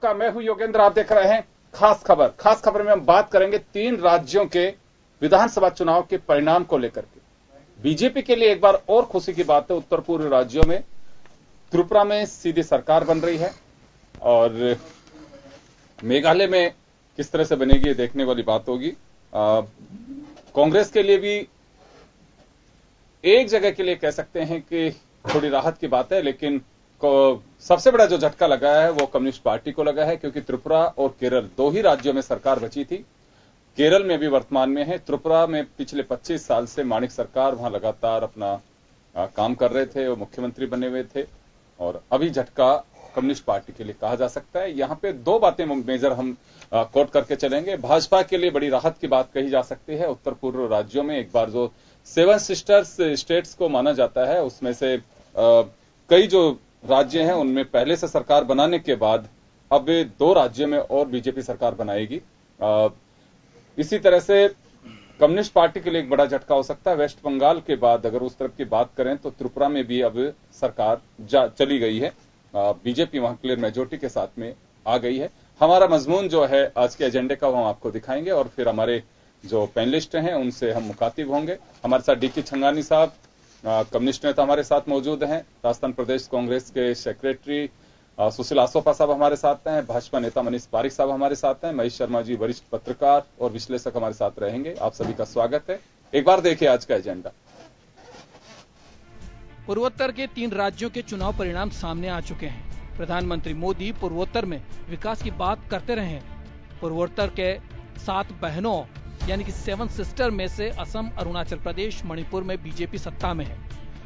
नमस्कार, मैं हूं योगेंद्र। आप देख रहे हैं खास खबर। खास खबर में हम बात करेंगे 3 राज्यों के विधानसभा चुनाव के परिणाम को लेकर के। बीजेपी के लिए एक बार और खुशी की बात है, उत्तर पूर्व राज्यों में त्रिपुरा में सीधी सरकार बन रही है और मेघालय में किस तरह से बनेगी ये देखने वाली बात होगी। कांग्रेस के लिए भी एक जगह के लिए कह सकते हैं कि थोड़ी राहत की बात है, लेकिन सबसे बड़ा जो झटका लगा है वो कम्युनिस्ट पार्टी को लगा है, क्योंकि त्रिपुरा और केरल 2 ही राज्यों में सरकार बची थी। केरल में भी वर्तमान में है, त्रिपुरा में पिछले 25 साल से माणिक सरकार वहां लगातार अपना काम कर रहे थे, वो मुख्यमंत्री बने हुए थे और अभी झटका कम्युनिस्ट पार्टी के लिए कहा जा सकता है। यहां पे 2 बातें मेजर हम कोट करके चलेंगे। भाजपा के लिए बड़ी राहत की बात कही जा सकती है। उत्तर पूर्व राज्यों में एक बार जो 7 सिस्टर्स स्टेट्स को माना जाता है, उसमें से कई जो राज्य हैं उनमें पहले से सरकार बनाने के बाद अब 2 राज्यों में और बीजेपी सरकार बनाएगी। इसी तरह से कम्युनिस्ट पार्टी के लिए एक बड़ा झटका हो सकता है। वेस्ट बंगाल के बाद अगर उस तरफ की बात करें तो त्रिपुरा में भी अब सरकार चली गई है, बीजेपी वहां क्लियर मेजोरिटी के साथ में आ गई है। हमारा मजमून जो है आज के एजेंडे का वो हम आपको दिखाएंगे और फिर हमारे जो पैनलिस्ट हैं उनसे हम मुखातिब होंगे। हमारे साथ डीके छंगानी साहब कम्युनिस्ट नेता हमारे साथ मौजूद हैं, राजस्थान प्रदेश कांग्रेस के सेक्रेटरी सुशील आसोपा साहब हमारे साथ हैं, भाजपा नेता मनीष पारिक साहब हमारे साथ हैं, महेश शर्मा जी वरिष्ठ पत्रकार और विश्लेषक हमारे साथ रहेंगे। आप सभी का स्वागत है। एक बार देखिए आज का एजेंडा। पूर्वोत्तर के 3 राज्यों के चुनाव परिणाम सामने आ चुके हैं। प्रधानमंत्री मोदी पूर्वोत्तर में विकास की बात करते रहे हैं। पूर्वोत्तर के 7 बहनों यानी कि 7 सिस्टर में से असम, अरुणाचल प्रदेश, मणिपुर में बीजेपी सत्ता में है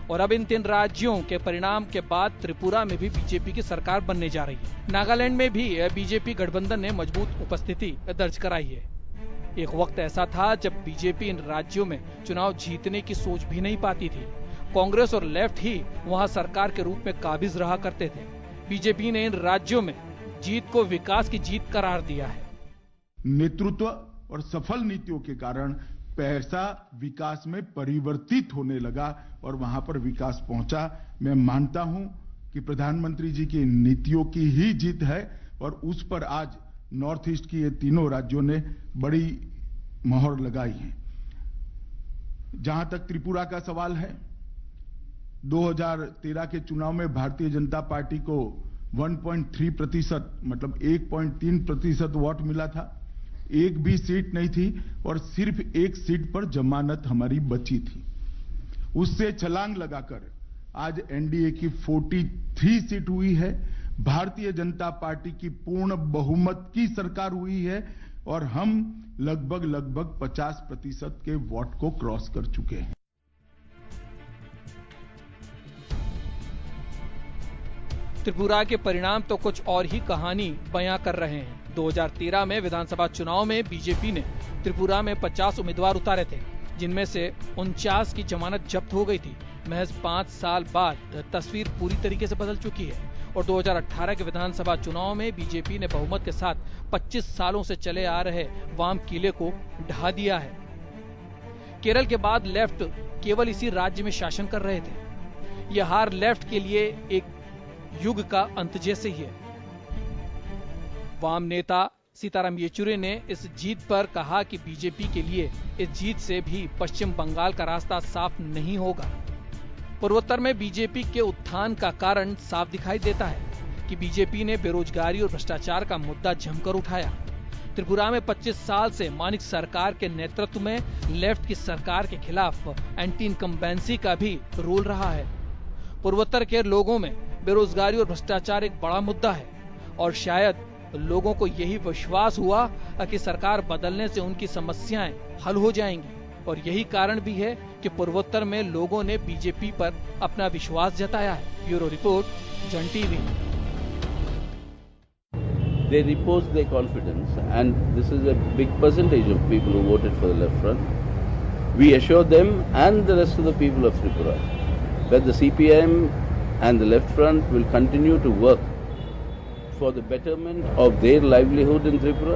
और अब इन 3 राज्यों के परिणाम के बाद त्रिपुरा में भी बीजेपी की सरकार बनने जा रही है। नागालैंड में भी बीजेपी गठबंधन ने मजबूत उपस्थिति दर्ज कराई है। एक वक्त ऐसा था जब बीजेपी इन राज्यों में चुनाव जीतने की सोच भी नहीं पाती थी। कांग्रेस और लेफ्ट ही वहां सरकार के रूप में काबिज रहा करते थे। बीजेपी ने इन राज्यों में जीत को विकास की जीत करार दिया है। नेतृत्व और सफल नीतियों के कारण पैसा विकास में परिवर्तित होने लगा और वहां पर विकास पहुंचा। मैं मानता हूं कि प्रधानमंत्री जी की नीतियों की ही जीत है और उस पर आज नॉर्थ ईस्ट की ये 3 राज्यों ने बड़ी मोहर लगाई है। जहां तक त्रिपुरा का सवाल है, 2013 के चुनाव में भारतीय जनता पार्टी को 1.3% मतलब 1.3% वोट मिला था। एक भी सीट नहीं थी और सिर्फ एक सीट पर जमानत हमारी बची थी। उससे छलांग लगाकर आज एनडीए की 43 सीट हुई है। भारतीय जनता पार्टी की पूर्ण बहुमत की सरकार हुई है और हम लगभग 50% के वोट को क्रॉस कर चुके हैं। त्रिपुरा के परिणाम तो कुछ और ही कहानी बयां कर रहे हैं। 2013 में विधानसभा चुनाव में बीजेपी ने त्रिपुरा में 50 उम्मीदवार उतारे थे, जिनमें से 49 की जमानत जब्त हो गई थी। महज 5 साल बाद तस्वीर पूरी तरीके से बदल चुकी है और 2018 के विधानसभा चुनाव में बीजेपी ने बहुमत के साथ 25 सालों से चले आ रहे वाम किले को ढा दिया है। केरल के बाद लेफ्ट केवल इसी राज्य में शासन कर रहे थे। यह हार लेफ्ट के लिए एक युग का अंत जैसे ही है। वाम नेता सीताराम येचुरी ने इस जीत पर कहा कि बीजेपी के लिए इस जीत से भी पश्चिम बंगाल का रास्ता साफ नहीं होगा। पूर्वोत्तर में बीजेपी के उत्थान का कारण साफ दिखाई देता है कि बीजेपी ने बेरोजगारी और भ्रष्टाचार का मुद्दा जमकर उठाया। त्रिपुरा में 25 साल से माणिक सरकार के नेतृत्व में लेफ्ट की सरकार के खिलाफ एंटी इनकम्बेंसी का भी रोल रहा है। पूर्वोत्तर के लोगों में बेरोजगारी और भ्रष्टाचार एक बड़ा मुद्दा है और शायद लोगों को यही विश्वास हुआ कि सरकार बदलने से उनकी समस्याएं हल हो जाएंगी और यही कारण भी है कि पूर्वोत्तर में लोगों ने बीजेपी पर अपना विश्वास जताया है। ब्यूरो रिपोर्ट, जन TV. They repose their confidence and this is a big percentage of people who voted for the left front. We assure them and the rest of the people of Tripura that the CPM and the left front will continue to work for the betterment of their livelihood in Tripura,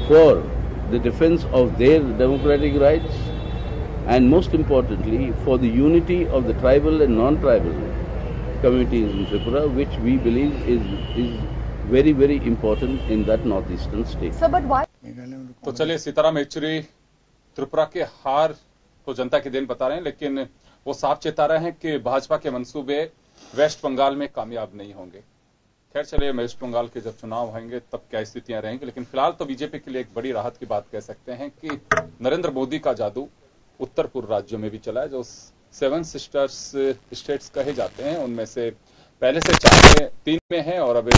for the defense of their democratic rights, and most importantly for the unity of the tribal and non-tribal communities in Tripura, which we believe is very, very important in that northeastern state. Sir, but why? तो चलिए, सीताराम येचुरी त्रिपुरा के हार को जनता के दिन बता रहे हैं, लेकिन वो साफ चेता रहे हैं कि भाजपा के मंसूबे वेस्ट बंगाल में कामयाब नहीं होंगे। खैर चलिए, वेस्ट बंगाल के जब चुनाव होंगे तब क्या स्थितियां रहेंगी, लेकिन फिलहाल तो बीजेपी के लिए एक बड़ी राहत की बात कह सकते हैं कि नरेंद्र मोदी का जादू उत्तर पूर्व राज्यों में भी चला है। जो 7 सिस्टर्स स्टेट्स कहे जाते हैं, उनमें से पहले से 3 में है, और अब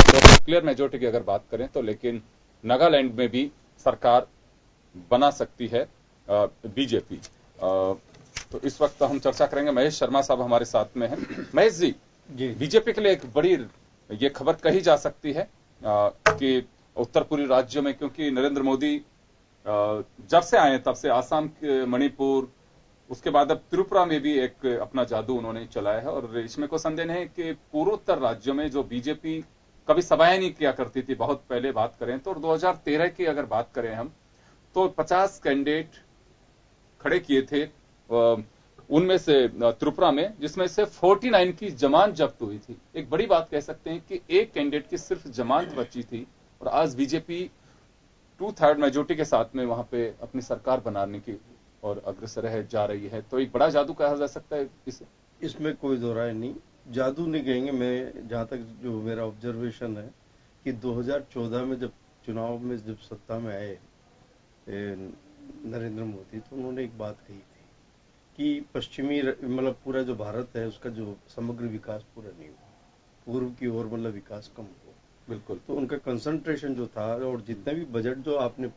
क्लियर मेजोरिटी की अगर बात करें तो, लेकिन नागालैंड में भी सरकार बना सकती है बीजेपी। तो इस वक्त हम चर्चा करेंगे, महेश शर्मा साहब हमारे साथ में हैं। महेश जी, बीजेपी के लिए एक बड़ी ये खबर कही जा सकती है कि उत्तर पूर्वी राज्यों में, क्योंकि नरेंद्र मोदी जब से आए तब से आसाम, मणिपुर, उसके बाद अब त्रिपुरा में भी एक अपना जादू उन्होंने चलाया है, और इसमें कोई संदेह नहीं कि पूर्वोत्तर राज्यों में जो बीजेपी कभी सभाएं नहीं किया करती थी, बहुत पहले बात करें तो, और 2013 की अगर बात करें हम तो 50 कैंडिडेट खड़े किए थे उनमें से त्रिपुरा में, जिसमें से 49 की जमानत जब्त हुई थी। एक बड़ी बात कह सकते हैं कि एक कैंडिडेट की सिर्फ जमानत बची थी, और आज बीजेपी 2/3 मेजोरिटी के साथ में वहां पे अपनी सरकार बनाने की और अग्रसर है जा रही है। तो एक बड़ा जादू कहा जा सकता है इसे। इसमें कोई दो राय नहीं, जादू नहीं कहेंगे। मैं जहां तक जो मेरा ऑब्जर्वेशन है कि 2014 में जब चुनाव में जब सत्ता में आए नरेंद्र मोदी, तो उन्होंने एक बात कही थी कि पश्चिमी मतलब पूरा जो भारत है उसका जो समग्र विकास पूरा नहीं हुआ, पूर्व की ओर मतलब विकास कम हुआ। बिल्कुल। तो उनका कंसंट्रेशन जो था, और जितने भी बजट जो आपने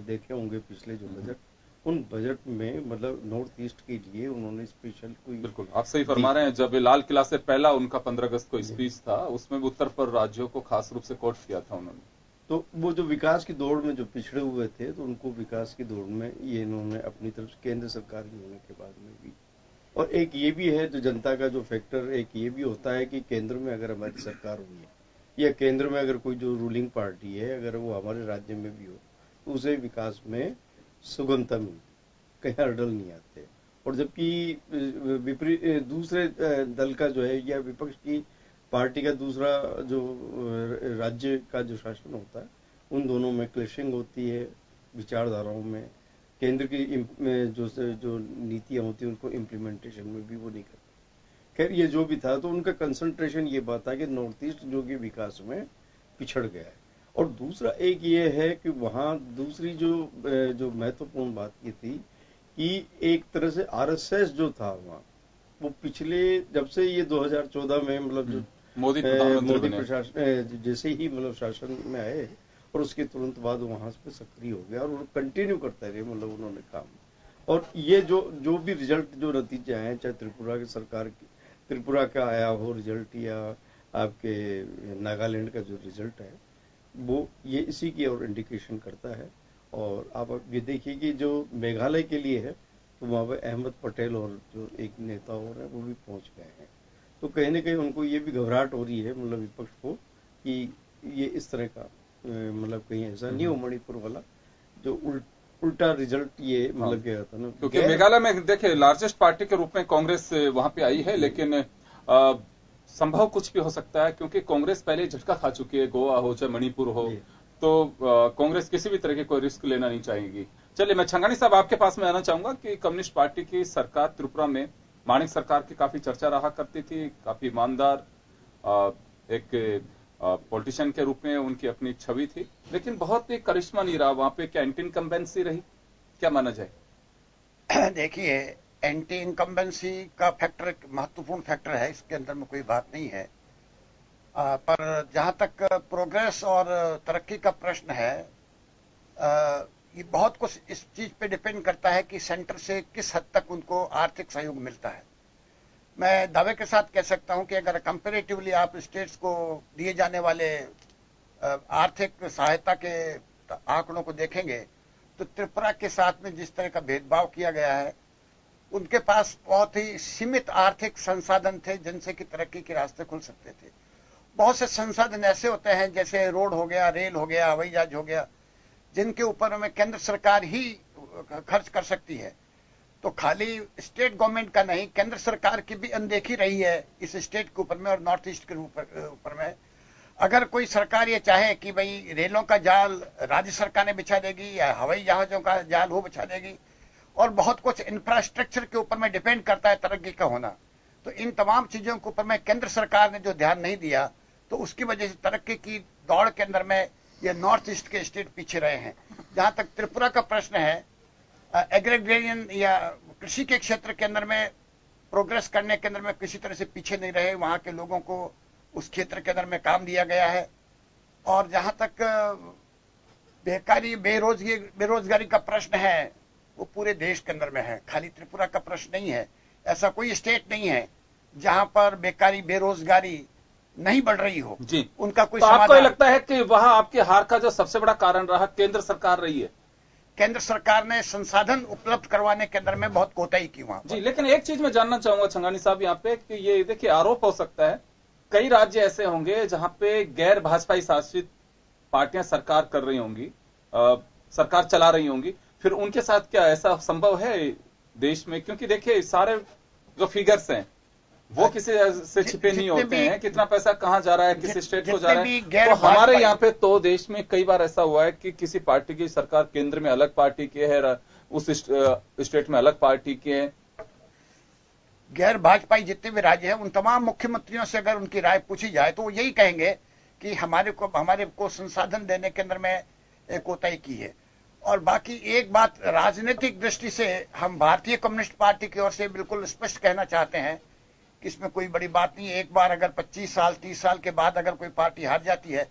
देखे होंगे पिछले जो बजट, उन बजट में मतलब नॉर्थ ईस्ट के लिए उन्होंने स्पेशल कोई। बिल्कुल, आप सही फरमा रहे हैं। जब लाल किला से पहला उनका 15 अगस्त को स्पीच था, उसमें भी उत्तर पूर्व राज्यों को खास रूप से कोट किया था उन्होंने। तो वो जो विकास की दौड़ में जो पिछड़े हुए थे, तो उनको विकास की दौड़ में ये इन्होंने अपनी तरफ से केंद्र सरकार की होने के बाद में भी। और एक ये भी है जो जनता का जो फैक्टर, एक ये भी होता है कि केंद्र में अगर हमारी सरकार हुई है, या केंद्र में अगर कोई जो रूलिंग पार्टी है, अगर वो हमारे राज्य में भी हो, तो उसे विकास में सुगमता मिलती, कहीं हर्डल नहीं आते। और जबकि विपरीत दूसरे दल का जो है, या विपक्ष की पार्टी का दूसरा जो राज्य का जो शासन होता है, उन दोनों में क्लैशिंग होती है विचारधाराओं में। केंद्र की जो नीतियां होती हैं उनको इम्प्लीमेंटेशन में भी वो नहीं करते। खैर ये जो भी था, तो उनका कंसंट्रेशन ये बात था कि नॉर्थ ईस्ट जो कि विकास में पिछड़ गया है। और दूसरा एक ये है कि वहां दूसरी जो महत्वपूर्ण बात ये थी कि एक तरह से आरएसएस जो था वहां, वो पिछले जब से ये 2014 में मतलब जो मोदी प्रशासन जैसे ही मतलब शासन में आए, और उसके तुरंत बाद वहां पे सक्रिय हो गया, और वो कंटिन्यू करते रहे मतलब उन्होंने काम। और ये जो भी रिजल्ट जो नतीजे आए, चाहे त्रिपुरा की सरकार की, त्रिपुरा का आया हो रिजल्ट, या आपके नागालैंड का जो रिजल्ट है, वो ये इसी की और इंडिकेशन करता है। और आप ये देखिए कि जो मेघालय के लिए है, तो वहां पर अहमद पटेल और जो एक नेता और है वो भी पहुंच गए हैं। तो कहीं ना कहीं उनको ये भी घबराहट हो रही है मतलब विपक्ष को, कि ये इस तरह का मतलब कहीं ऐसा नहीं हो मणिपुर वाला जो उल्टा रिजल्ट ये मतलब क्या था ना। क्योंकि मेघालय में देखिए लार्जेस्ट पार्टी के रूप में कांग्रेस वहां पे आई है, लेकिन संभव कुछ भी हो सकता है, क्योंकि कांग्रेस पहले झटका खा चुकी है, गोवा हो चाहे मणिपुर हो, तो कांग्रेस किसी भी तरह की कोई रिस्क लेना नहीं चाहेगी। चलिए, मैं छंगानी साहब आपके पास में आना चाहूंगा कि कम्युनिस्ट पार्टी की सरकार त्रिपुरा में, माणिक सरकार की काफी चर्चा रहा करती थी, काफी ईमानदार एक पॉलिटिशियन के रूप में उनकी अपनी छवि थी, लेकिन बहुत भी करिश्मा नहीं रहा वहां पे। क्या एंटी इनकम्बेंसी रही, क्या माना जाए? देखिए, एंटी इनकम्बेंसी का फैक्टर एक महत्वपूर्ण फैक्टर है, इसके अंदर में कोई बात नहीं है। पर जहां तक प्रोग्रेस और तरक्की का प्रश्न है, ये बहुत कुछ इस चीज पे डिपेंड करता है कि सेंटर से किस हद तक उनको आर्थिक सहयोग मिलता है। मैं दावे के साथ कह सकता हूं कि अगर कंपैरेटिवली आप स्टेट्स को दिए जाने वाले आर्थिक सहायता के आंकड़ों को देखेंगे, तो त्रिपुरा के साथ में जिस तरह का भेदभाव किया गया है, उनके पास बहुत ही सीमित आर्थिक संसाधन थे जिनसे कि तरक्की के रास्ते खुल सकते थे। बहुत से संसाधन ऐसे होते हैं जैसे रोड हो गया, रेल हो गया, हवाई जहाज हो गया, जिनके ऊपर में केंद्र सरकार ही खर्च कर सकती है। तो खाली स्टेट गवर्नमेंट का नहीं, केंद्र सरकार की भी अनदेखी रही है इस स्टेट के ऊपर में और नॉर्थ ईस्ट के ऊपर में। अगर कोई सरकार ये चाहे कि भाई रेलों का जाल राज्य सरकार ने बिछा देगी या हवाई जहाजों का जाल वो बिछा देगी, और बहुत कुछ इंफ्रास्ट्रक्चर के ऊपर में डिपेंड करता है तरक्की का होना, तो इन तमाम चीजों के ऊपर में केंद्र सरकार ने जो ध्यान नहीं दिया, तो उसकी वजह से तरक्की की दौड़ के अंदर में ये नॉर्थ ईस्ट के स्टेट पीछे रहे हैं। जहां तक त्रिपुरा का प्रश्न है, एग्रीकल्चर या कृषि के क्षेत्र के अंदर में प्रोग्रेस करने के अंदर में किसी तरह से पीछे नहीं रहे। वहां के लोगों को उस क्षेत्र के अंदर में काम दिया गया है। और जहां तक बेकारी बेरोजगारी का प्रश्न है, वो पूरे देश के अंदर में है, खाली त्रिपुरा का प्रश्न नहीं है। ऐसा कोई स्टेट नहीं है जहां पर बेकारी बेरोजगारी नहीं बढ़ रही हो जी। उनका कोई तो आपको ये लगता है कि वहां आपकी हार का जो सबसे बड़ा कारण रहा केंद्र सरकार रही है? केंद्र सरकार ने संसाधन उपलब्ध करवाने के अंदर में बहुत कोताही की वहां जी। लेकिन एक चीज मैं जानना चाहूंगा छंगानी साहब यहाँ पे कि ये देखिए आरोप हो सकता है कई राज्य ऐसे होंगे जहां पे गैर भाजपाई शासित पार्टियां सरकार कर रही होंगी, सरकार चला रही होंगी, फिर उनके साथ क्या ऐसा संभव है देश में? क्योंकि देखिए सारे जो फिगर्स हैं वो किसी से छिपे नहीं होते हैं, कितना पैसा कहां जा रहा है, किस स्टेट को जा रहा है। तो हमारे यहाँ पे तो देश में कई बार ऐसा हुआ है कि किसी पार्टी की सरकार केंद्र में अलग पार्टी की है, उस स्टेट में अलग पार्टी की है। गैर भाजपाई जितने भी राज्य हैं उन तमाम मुख्यमंत्रियों से अगर उनकी राय पूछी जाए तो वो यही कहेंगे कि हमारे को संसाधन देने के अंदर में कोताही की है। और बाकी एक बात राजनीतिक दृष्टि से हम भारतीय कम्युनिस्ट पार्टी की ओर से बिल्कुल स्पष्ट कहना चाहते हैं कि इसमें कोई बड़ी बात नहीं है। एक बार अगर 25 साल 30 साल के बाद अगर कोई पार्टी हार जाती है,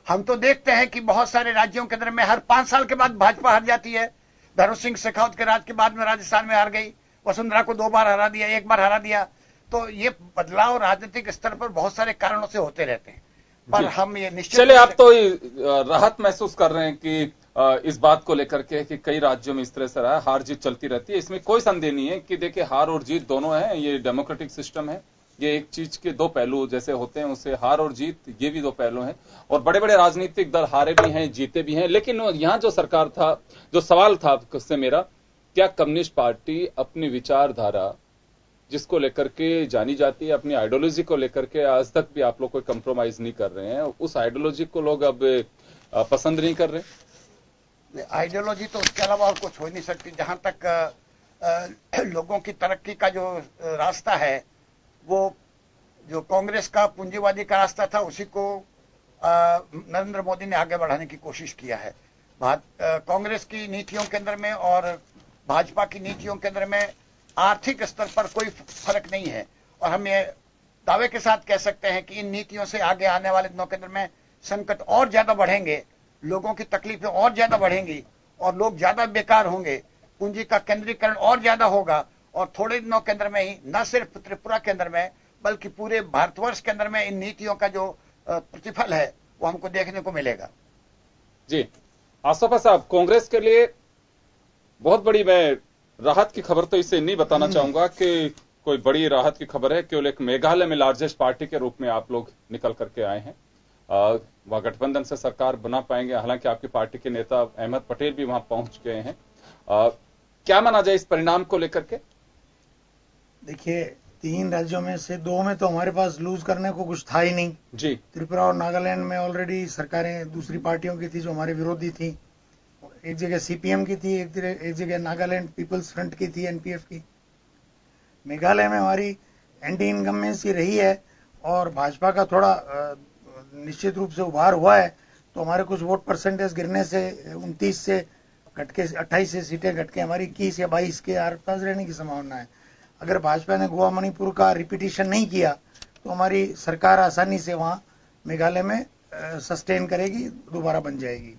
हम तो देखते हैं कि बहुत सारे राज्यों के अंदर में हर 5 साल के बाद भाजपा हार जाती है। भैरव सिंह शेखावत के राज के बाद में राजस्थान में हार गई, वसुंधरा को 2 बार हरा दिया, 1 बार हरा दिया। तो ये बदलाव राजनीतिक स्तर पर बहुत सारे कारणों से होते रहते हैं, पर हम ये निश्चित चलिए आप तो राहत महसूस कर रहे हैं कि इस बात को लेकर के कि कई राज्यों में इस तरह से रहा है, हार जीत चलती रहती है, इसमें कोई संदेह नहीं है कि देखिए हार और जीत दोनों है, ये डेमोक्रेटिक सिस्टम है, ये एक चीज के 2 पहलू जैसे होते हैं, उसे हार और जीत ये भी 2 पहलू हैं। और बड़े बड़े राजनीतिक दल हारे भी हैं जीते भी हैं। लेकिन यहां जो सरकार था, जो सवाल था उससे मेरा, क्या कम्युनिस्ट पार्टी अपनी विचारधारा जिसको लेकर के जानी जाती है, अपनी आइडियोलॉजी को लेकर के आज तक भी आप लोग कोई कंप्रोमाइज नहीं कर रहे हैं, उस आइडियोलॉजी को लोग अब पसंद नहीं कर रहे? आइडियोलॉजी तो उसके अलावा और कुछ हो नहीं सकती। जहां तक लोगों की तरक्की का जो रास्ता है, वो जो कांग्रेस का पूंजीवादी का रास्ता था, उसी को नरेंद्र मोदी ने आगे बढ़ाने की कोशिश किया है। कांग्रेस की नीतियों के अंदर में और भाजपा की नीतियों के अंदर में आर्थिक स्तर पर कोई फर्क नहीं है। और हम ये दावे के साथ कह सकते हैं कि इन नीतियों से आगे आने वाले दिनों के अंदर में संकट और ज्यादा बढ़ेंगे, लोगों की तकलीफें और ज्यादा बढ़ेंगी और लोग ज्यादा बेकार होंगे, पूंजी का केंद्रीकरण और ज्यादा होगा। और थोड़े दिनों के अंदर में ही न सिर्फ त्रिपुरा के अंदर में बल्कि पूरे भारतवर्ष के अंदर में इन नीतियों का जो प्रतिफल है वो हमको देखने को मिलेगा। जी आसफा साहब, कांग्रेस के लिए बहुत बड़ी, मैं राहत की खबर तो इसे नहीं बताना चाहूंगा कि कोई बड़ी राहत की खबर है, केवल एक मेघालय में लार्जेस्ट पार्टी के रूप में आप लोग निकल करके आए हैं। वह गठबंधन से सरकार बना पाएंगे, हालांकि आपकी पार्टी के नेता अहमद पटेल भी वहां पहुंच गए हैं। क्या माना जाए इस परिणाम को लेकर के? देखिए 3 राज्यों में से 2 में तो हमारे पास लूज करने को कुछ था ही नहीं जी। त्रिपुरा और नागालैंड में ऑलरेडी सरकारें दूसरी पार्टियों की थी जो हमारे विरोधी थी। एक जगह सीपीएम की थी, एक जगह नागालैंड पीपल्स फ्रंट की थी, एनपीएफ की। मेघालय में हमारी एंटी इनकम्बेंसी रही है और भाजपा का थोड़ा निश्चित रूप से उभार हुआ है, तो हमारे कुछ वोट परसेंटेज गिरने से 29 से घट के 28 से सीटें घट के हमारी 21 या 22 के आसपास रहने की संभावना है। अगर भाजपा ने गोवा मणिपुर का रिपीटिशन नहीं किया तो हमारी सरकार आसानी से वहां मेघालय में सस्टेन करेगी, दोबारा बन जाएगी।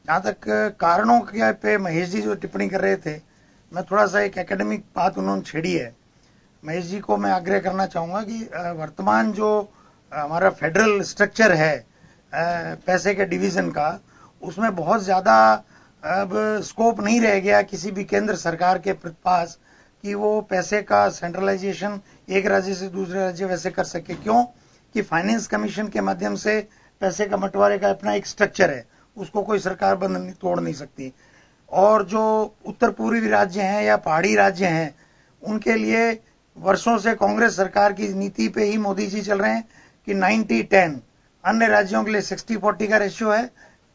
जहां तक कारणों के पे महेश जी जो टिप्पणी कर रहे थे, मैं थोड़ा सा एक एकेडमिक बात उन्होंने छेड़ी है। महेश जी को मैं आग्रह करना चाहूंगा कि वर्तमान जो हमारा फेडरल स्ट्रक्चर है पैसे के डिवीजन का, उसमें बहुत ज्यादा अब स्कोप नहीं रह गया किसी भी केंद्र सरकार के पास कि वो पैसे का सेंट्रलाइजेशन एक राज्य से दूसरे राज्य वैसे कर सके। क्यों कि फाइनेंस कमीशन के माध्यम से पैसे का बंटवारे का अपना एक स्ट्रक्चर है, उसको कोई सरकार बंद तोड़ नहीं सकती। और जो उत्तर पूर्वी राज्य हैं या पहाड़ी राज्य हैं, उनके लिए वर्षों से कांग्रेस सरकार की नीति पे ही मोदी जी चल रहे हैं कि 90-10 अन्य राज्यों के लिए 60-40 का रेशियो है।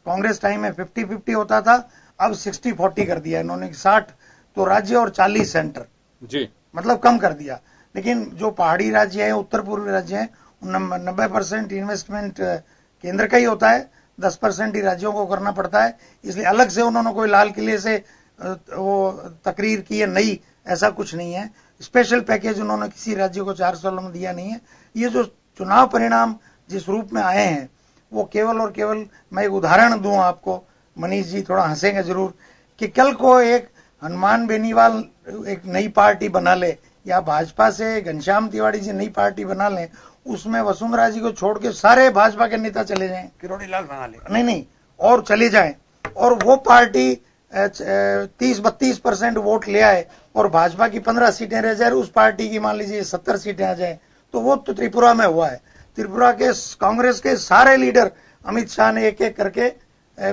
कांग्रेस टाइम में 50-50 होता था, अब 60-40 कर दिया इन्होंने, 60 तो राज्य और 40 सेंटर जी, मतलब कम कर दिया। लेकिन जो पहाड़ी राज्य है, उत्तर पूर्वी राज्य है, 90% इन्वेस्टमेंट केंद्र का ही होता है, 10% ही राज्यों को करना पड़ता है। इसलिए अलग से उन्होंने कोई लाल किले से वो तकरीर की है, नहीं, ऐसा कुछ नहीं है। स्पेशल पैकेज उन्होंने किसी राज्य को 4 सालों में दिया नहीं है। ये जो चुनाव परिणाम जिस रूप में आए हैं, वो केवल और केवल, मैं एक उदाहरण दूं आपको, मनीष जी थोड़ा हंसेंगे जरूर, कि कल को एक हनुमान बेनीवाल एक नई पार्टी बना ले, या भाजपा से घनश्याम तिवारी जी नई पार्टी बना लें, उसमें वसुंधरा जी को छोड़ के सारे भाजपा के नेता चले जाएं, किरोड़ी लाल बना ले, नहीं, और चले जाएं, और वो पार्टी 30-32% वोट ले आए और भाजपा की 15 सीटें रह जाए, उस पार्टी की मान लीजिए 70 सीटें आ जाए, तो वो तो त्रिपुरा में हुआ है। त्रिपुरा के कांग्रेस के सारे लीडर अमित शाह ने एक एक करके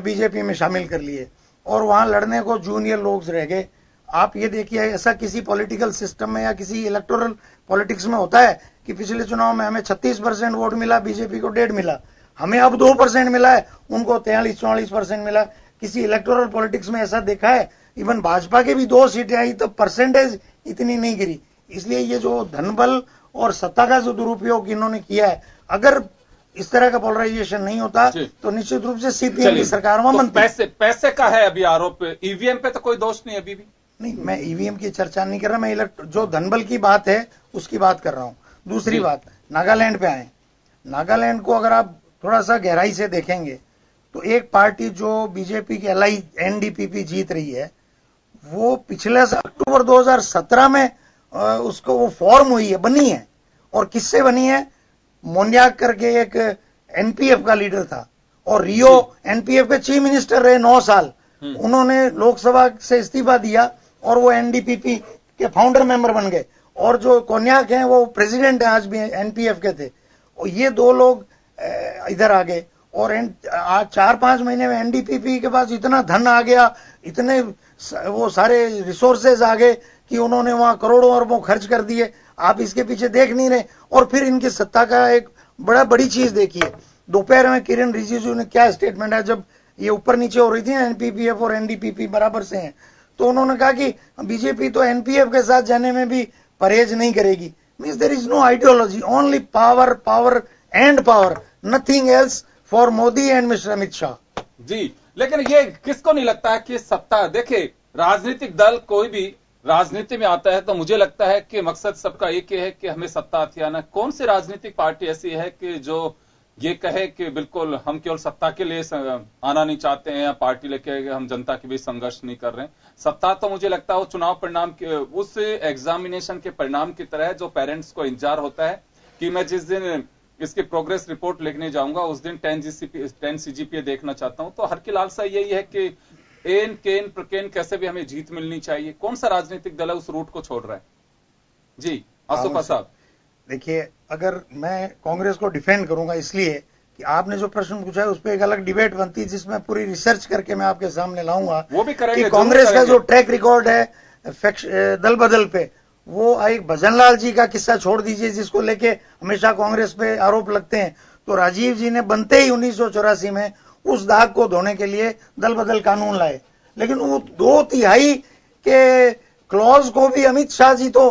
बीजेपी में शामिल कर लिए, और वहां लड़ने को जूनियर लोग रह गए। आप ये देखिए, ऐसा किसी पॉलिटिकल सिस्टम में या किसी इलेक्टोरल पॉलिटिक्स में होता है कि पिछले चुनाव में हमें 36% वोट मिला, बीजेपी को 1.5 मिला, हमें अब 2% मिला है, उनको 43-44% मिला। किसी इलेक्टोरल पॉलिटिक्स में ऐसा देखा है? इवन भाजपा के भी 2 सीटें आई तो परसेंटेज इतनी नहीं गिरी। इसलिए ये जो धनबल और सत्ता का जो दुरुपयोग इन्होंने किया है, अगर इस तरह का पोलराइजेशन नहीं होता तो निश्चित रूप से सीपीएम की सरकार में तो पैसे का है अभी आरोप, ईवीएम पे तो कोई दोष नहीं अभी भी नहीं। मैं ईवीएम की चर्चा नहीं कर रहा, मैं जो धनबल की बात है उसकी बात कर रहा हूं। दूसरी बात, नागालैंड पे आए। नागालैंड को अगर आप थोड़ा सा गहराई से देखेंगे तो एक पार्टी जो बीजेपी की एलआई एनडीपीपी जीत रही है, वो पिछले अक्टूबर 2017 में उसको वो फॉर्म हुई है, बनी है, और किससे बनी है? मोन्याक करके एक एनपीएफ का लीडर था, और रियो एनपीएफ के चीफ मिनिस्टर रहे 9 साल। उन्होंने लोकसभा से इस्तीफा दिया और वो एनडीपीपी के फाउंडर मेंबर बन गए, और जो कोन्याक हैं वो प्रेसिडेंट हैं आज भी, एनपीएफ के थे। और ये 2 लोग इधर आ गए, और आज 4-5 महीने में एनडीपीपी के पास इतना धन आ गया, इतने वो सारे रिसोर्सेज आ गए कि उन्होंने वहां करोड़ों अरबों खर्च कर दिए। आप इसके पीछे देख नहीं रहे। और फिर इनकी सत्ता का एक बड़ी चीज देखिए, दोपहर में किरण रिजिजू ने क्या स्टेटमेंट है, जब ये ऊपर नीचे हो रही थी, एनपीपीएफ और एनडीपीपी बराबर से हैं, तो उन्होंने कहा कि बीजेपी तो एनपीएफ के साथ जाने में भी परहेज नहीं करेगी। Means there is no ideology, only power, power and power, nothing else for Modi and mister Amit Shah ji. लेकिन ये किसको नहीं लगता है कि सत्ता, देखिए राजनीतिक दल कोई भी राजनीति में आता है तो मुझे लगता है कि मकसद सबका एक ही है कि हमें सत्ता हाथ आना। कौन सी राजनीतिक पार्टी ऐसी है कि जो ये कहे कि बिल्कुल हम केवल सत्ता के लिए आना नहीं चाहते हैं, या पार्टी लेके हम जनता के बीच संघर्ष नहीं कर रहे हैं? सत्ता तो मुझे लगता है वो चुनाव परिणाम के, उस एग्जामिनेशन के परिणाम की तरह है जो पेरेंट्स को इंतजार होता है कि मैं जिस दिन इसकी प्रोग्रेस रिपोर्ट लिखने जाऊंगा उस दिन 10 CGPA देखना चाहता हूं। तो हर की लालसा यही है कि एन केन प्रकेन कैसे भी हमें जीत मिलनी चाहिए। कौन सा राजनीतिक दल है उस रूट को छोड़ रहा है? जी आसोपा साहब, देखिए, अगर मैं कांग्रेस को डिफेंड करूंगा इसलिए कि आपने जो प्रश्न पूछा है उस पर एक अलग डिबेट बनती है जिसमें पूरी रिसर्च करके मैं आपके सामने लाऊंगा, वो भी करेंगे कि कांग्रेस का जो ट्रैक रिकॉर्ड है दल बदल पे, वो एक भजनलाल जी का किस्सा छोड़ दीजिए जिसको लेके हमेशा कांग्रेस पे आरोप लगते हैं। तो राजीव जी ने बनते ही 1984 में उस दाग को धोने के लिए दल बदल कानून लाए, लेकिन वो 2/3 के क्लॉज को भी अमित शाह जी तो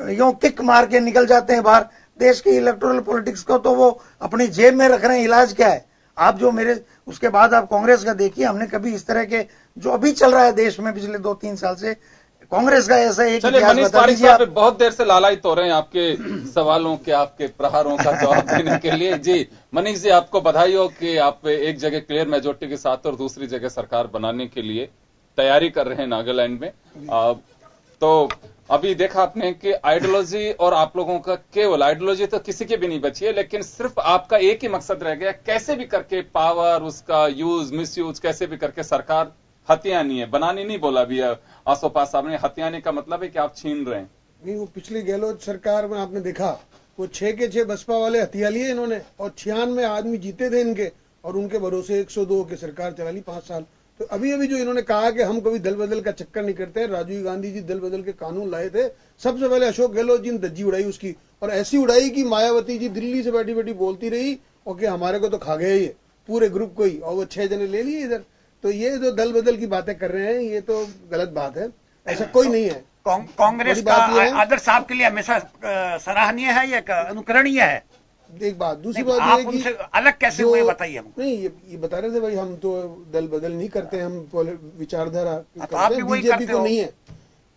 यूं किक मार के निकल जाते हैं बाहर। देश की इलेक्टोरल पॉलिटिक्स को तो वो अपनी जेब में रख रहे हैं, इलाज क्या है? आप जो मेरे उसके बाद आप कांग्रेस का देखिए, हमने कभी इस तरह के जो अभी चल रहा है देश में पिछले 2-3 साल से, कांग्रेस का ऐसा एक इतिहास बता दीजिए आप। बहुत देर से लालायित हो रहे हैं आपके सवालों के, आपके प्रहारों का जवाब देने के लिए। जी मनीष जी, आपको बधाई हो कि आप एक जगह क्लियर मेजोरिटी के साथ और दूसरी जगह सरकार बनाने के लिए तैयारी कर रहे हैं नागालैंड में। तो अभी देखा आपने कि आइडियोलॉजी और आप लोगों का, केवल आइडियोलॉजी तो किसी की भी नहीं बची है, लेकिन सिर्फ आपका एक ही मकसद रह गया, कैसे भी करके पावर, उसका यूज मिसयूज कैसे भी करके सरकार हथियानी है, बनानी नहीं बोला भी आसोपा साहब ने। हथियाने का मतलब है कि आप छीन रहे हैं। नहीं, वो पिछली गहलोत सरकार में आपने देखा वो 6 के 6 बसपा वाले हथिया लिए इन्होंने, और 96 आदमी जीते थे इनके, और उनके भरोसे 102 की सरकार चला ली 5 साल। तो अभी अभी जो इन्होंने कहा कि हम कभी दल बदल का चक्कर नहीं करते हैं, राजीव गांधी जी दल बदल के कानून लाए थे, सबसे पहले अशोक गहलोत जी ने धज्जी उड़ाई उसकी, और ऐसी उड़ाई कि मायावती जी दिल्ली से बैठी बैठी बोलती रही ओके हमारे को तो खा गया ये पूरे ग्रुप को ही, और वो 6 जने ले लिए इधर। तो ये जो दल बदल की बातें कर रहे हैं ये तो गलत बात है, ऐसा कोई नहीं है। कांग्रेस का आदर्श आपके लिए हमेशा सराहनीय है या अनुकरणीय है? एक बात, दूसरी बात आप ये कि उनसे अलग कैसे हुए बताइए हमको। नहीं, ये बता रहे थे भाई, हम तो दल बदल नहीं करते, हम विचारधारा तो आप भी वही बीजेपी करते को हो। नहीं है,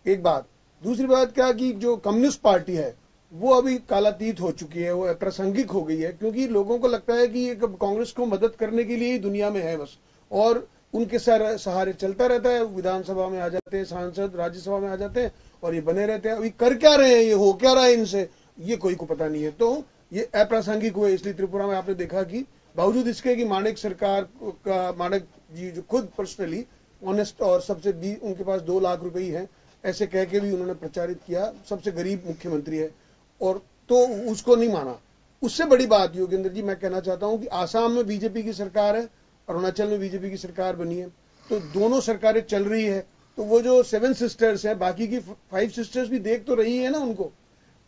एक बात। दूसरी बात क्या कि जो कम्युनिस्ट पार्टी है वो अभी कालातीत हो चुकी है, वो अप्रासंगिक हो गई है, क्योंकि लोगों को लगता है कि ये कांग्रेस को मदद करने के लिए ही दुनिया में है बस, और उनके सहारे चलता रहता है। विधानसभा में आ जाते हैं सांसद, राज्यसभा में आ जाते हैं और ये बने रहते हैं। अभी कर क्या रहे हैं, ये हो क्या रहा है इनसे, ये कोई को पता नहीं है। तो ये अप्रासंगिक हुए। इसलिए त्रिपुरा में आपने देखा कि बावजूद इसके कि माणिक सरकार का, माणिक जी जो खुद पर्सनली ऑनेस्ट और सबसे उनके पास 2 लाख रुपए ही है ऐसे कह के भी उन्होंने प्रचारित किया, सबसे गरीब मुख्यमंत्री है, और तो उसको नहीं माना। उससे बड़ी बात योगेंद्र जी मैं कहना चाहता हूं कि आसाम में बीजेपी की सरकार है, अरुणाचल में बीजेपी की सरकार बनी है, तो दोनों सरकारें चल रही है। तो वो जो 7 सिस्टर्स है, बाकी की 5 सिस्टर्स भी देख तो रही है ना उनको,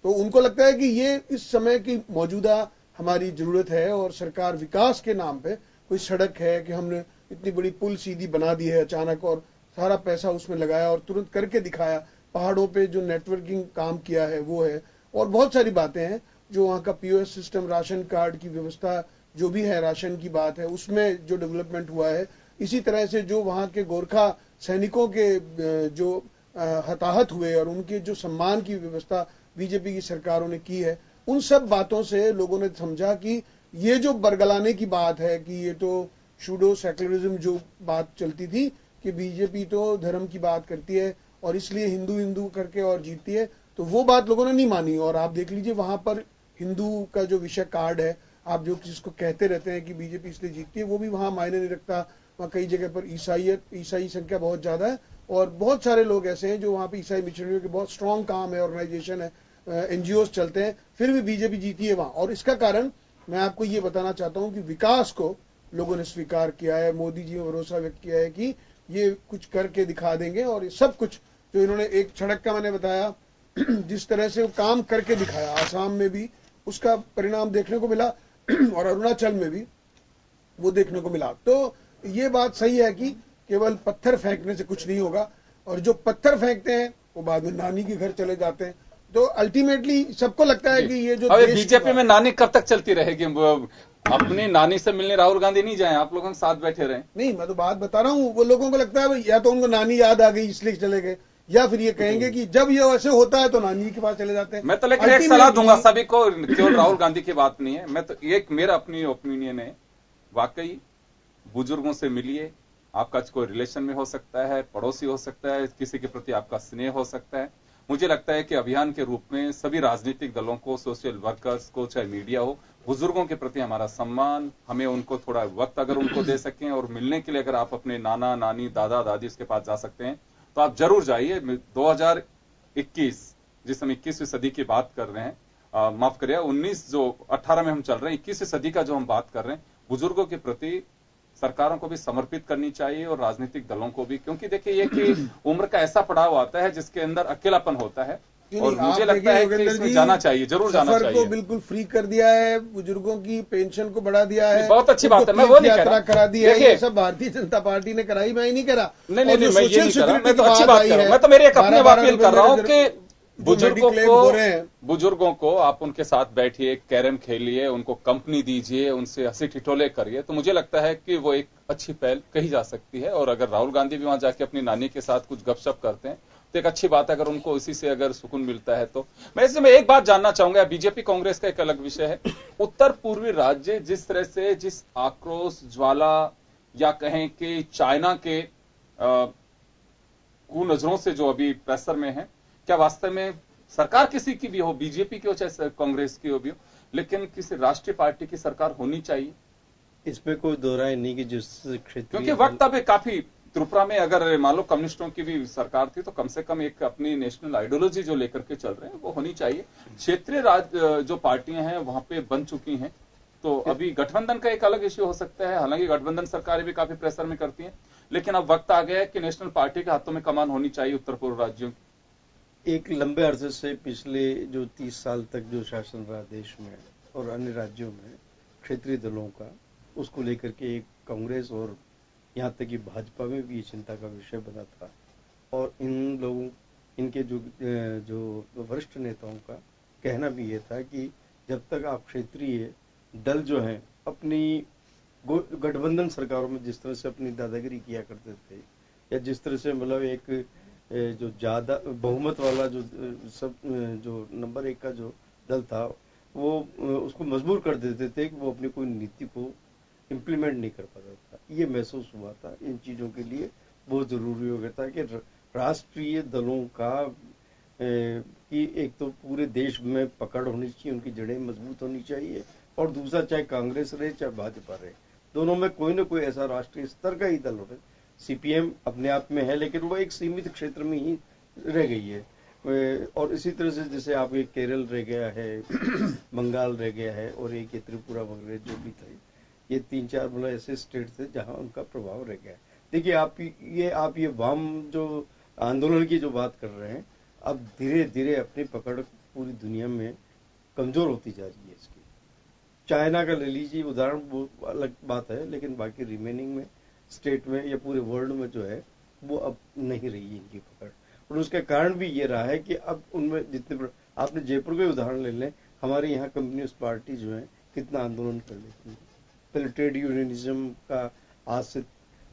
तो उनको लगता है कि ये इस समय की मौजूदा हमारी जरूरत है, और सरकार विकास के नाम पे कोई सड़क है कि हमने इतनी बड़ी पुल सीधी बना दी है अचानक और सारा पैसा उसमें लगाया और तुरंत करके दिखाया, पहाड़ों पे जो नेटवर्किंग काम किया है वो है, और बहुत सारी बातें हैं जो वहाँ का POS सिस्टम, राशन कार्ड की व्यवस्था जो भी है, राशन की बात है, उसमें जो डेवलपमेंट हुआ है। इसी तरह से जो वहाँ के गोरखा सैनिकों के जो हताहत हुए और उनके जो सम्मान की व्यवस्था बीजेपी की सरकारों ने की है, उन सब बातों से लोगों ने समझा कि ये जो बरगलाने की बात है कि ये तो शूडो सेकुलरिज्म जो बात चलती थी कि बीजेपी तो धर्म की बात करती है और इसलिए हिंदू हिंदू करके और जीतती है, तो वो बात लोगों ने नहीं मानी। और आप देख लीजिए वहां पर हिंदू का जो विषय कार्ड है, आप जो जिसको कहते रहते हैं कि बीजेपी इसलिए जीतती है, वो भी वहां मायने नहीं रखता। वहां कई जगह पर ईसाई संख्या बहुत ज्यादा है और बहुत सारे लोग ऐसे हैं जो वहां पे ईसाई मिशनरियों के बहुत स्ट्रांग काम है, ऑर्गेनाइजेशन है, NGOs चलते हैं, फिर भी बीजेपी जीती है वहां। और इसका कारण मैं आपको ये बताना चाहता हूं कि विकास को लोगों ने स्वीकार किया है, मोदी जी ने भरोसा व्यक्त किया है कि ये कुछ करके दिखा देंगे, और ये सब कुछ जो इन्होंने एक सड़क का मैंने बताया जिस तरह से वो काम करके दिखाया, आसाम में भी उसका परिणाम देखने को मिला और अरुणाचल में भी वो देखने को मिला। तो ये बात सही है कि केवल पत्थर फेंकने से कुछ नहीं होगा, और जो पत्थर फेंकते हैं वो बाद में नानी के घर चले जाते हैं। तो अल्टीमेटली सबको लगता है कि ये जो बीजेपी में नानी कब तक चलती रहेगी? अपनी नानी से मिलने राहुल गांधी नहीं जाए, आप लोगों के साथ बैठे रहे? नहीं, मैं तो बात बता रहा हूं, वो लोगों को लगता है या तो उनको नानी याद आ गई इसलिए चले गए, या फिर ये कहेंगे कि जब ये वैसे होता है तो नानी के पास चले जाते हैं। मैं तो लेकिन एक सलाह दूंगा सभी को, केवल राहुल गांधी की बात नहीं है, मैं तो एक मेरा अपनी ओपिनियन है, वाकई बुजुर्गों से मिलिए। आपका कोई रिलेशन में हो सकता है, पड़ोसी हो सकता है, किसी के प्रति आपका स्नेह हो सकता है। मुझे लगता है कि अभियान के रूप में सभी राजनीतिक दलों को, सोशल वर्कर्स को, चाहे मीडिया हो, बुजुर्गों के प्रति हमारा सम्मान, हमें उनको थोड़ा वक्त अगर उनको दे सकें, और मिलने के लिए अगर आप अपने नाना नानी दादा दादी उसके पास जा सकते हैं तो आप जरूर जाइए। 2021 जिस हम 21वीं सदी की बात कर रहे हैं, माफ करिए 18 में हम चल रहे हैं, 21वीं सदी का जो हम बात कर रहे हैं, बुजुर्गों के प्रति सरकारों को भी समर्पित करनी चाहिए और राजनीतिक दलों को भी, क्योंकि देखिए ये कि उम्र का ऐसा पड़ाव आता है जिसके अंदर अकेलापन होता है, और मुझे लगता है कि इसमें जाना चाहिए, जरूर जाना चाहिए। को बिल्कुल फ्री कर दिया है, बुजुर्गों की पेंशन को बढ़ा दिया है, बहुत अच्छी बात है, मैं वो नहीं कह रहा, करा दी है, ये सब भारतीय जनता पार्टी ने कराई, मैं ही नहीं करा। नहीं, मैं ये नहीं कह रहा, मैं तो अच्छी बात कर रहा हूं, मैं तो मेरी एक अपनी बात फील कर रहा हूं कि बुजुर्गों को आप उनके साथ बैठिए, कैरम खेलिए, उनको कंपनी दीजिए, उनसे हंसी ठिठोले करिए, तो मुझे लगता है कि वो एक अच्छी पहल कही जा सकती है। और अगर राहुल गांधी भी वहां जाके अपनी नानी के साथ कुछ गपशप करते हैं तो एक अच्छी बात है, अगर उनको इसी से अगर सुकून मिलता है तो। मैं इसमें एक बात जानना चाहूंगा, बीजेपी कांग्रेस का एक अलग विषय है, उत्तर पूर्वी राज्य जिस तरह से, जिस आक्रोश ज्वाला या कहें कि चाइना के कुनजरों से जो अभी प्रेशर में है, क्या वास्तव में सरकार किसी की भी हो, बीजेपी की हो चाहे कांग्रेस की हो भी हो, लेकिन किसी राष्ट्रीय पार्टी की सरकार होनी चाहिए? इसमें कोई दो राय नहीं कि जिस क्षेत्र, क्योंकि वक्त अब काफी त्रिपुरा में अगर मान लो कम्युनिस्टों की भी सरकार थी तो कम से कम एक अपनी नेशनल आइडियोलॉजी जो लेकर के चल रहे हैं वो होनी चाहिए। क्षेत्रीय जो पार्टियां हैं वहां पे बन चुकी हैं, तो अभी गठबंधन का एक अलग इश्यू हो सकता है, हालांकि गठबंधन सरकारें भी काफी प्रेशर में करती हैं, लेकिन अब वक्त आ गया है कि नेशनल पार्टी के हाथों में कमान होनी चाहिए उत्तर पूर्व राज्यों की। एक लंबे अरसे से पिछले जो 30 साल तक जो शासन रहा देश में और अन्य राज्यों में, क्षेत्रीय दलों का, उसको लेकर के एक कांग्रेस और यहाँ तक कि भाजपा में भी ये चिंता का विषय बना था। और इन लोगों, इनके जो वरिष्ठ नेताओं का कहना भी ये था कि जब तक आप क्षेत्रीय दल जो हैं अपनी गठबंधन सरकारों में जिस तरह से अपनी दादागिरी किया करते थे, या जिस तरह से मतलब एक जो ज्यादा बहुमत वाला जो नंबर 1 का जो दल था, वो उसको मजबूर कर देते थे कि वो अपनी कोई नीति को इम्प्लीमेंट नहीं कर पाता था। ये महसूस हुआ था। इन चीजों के लिए बहुत जरूरी हो गया था कि राष्ट्रीय दलों का कि एक तो पूरे देश में पकड़ होनी चाहिए, उनकी जड़ें मजबूत होनी चाहिए, और दूसरा चाहे कांग्रेस रहे चाहे भाजपा रहे, दोनों में कोई ना कोई ऐसा राष्ट्रीय स्तर का ही दल हो। सीपीएम अपने आप में है, लेकिन वो एक सीमित क्षेत्र में ही रह गई है। और इसी तरह से जैसे आपके केरल रह गया है, बंगाल रह गया है, और एक ये त्रिपुरा वगैरह जो भी थे, ये 3-4 मतलब ऐसे स्टेट थे जहां उनका प्रभाव रह गया है। देखिए आप ये वाम जो आंदोलन की जो बात कर रहे हैं, अब धीरे धीरे अपनी पकड़ पूरी दुनिया में कमजोर होती जा रही है इसकी। चाइना का ले लीजिए उदाहरण, वो अलग बात है, लेकिन बाकी रिमेनिंग में स्टेट में या पूरे वर्ल्ड में जो है वो अब नहीं रही है इनकी पकड़। और उसका कारण भी ये रहा है कि अब उनमें जितने, आपने जयपुर के उदाहरण ले लें, हमारे यहाँ कम्युनिस्ट पार्टी जो है कितना आंदोलन कर लेती है। पहले ट्रेड यूनियनिज्म का आज से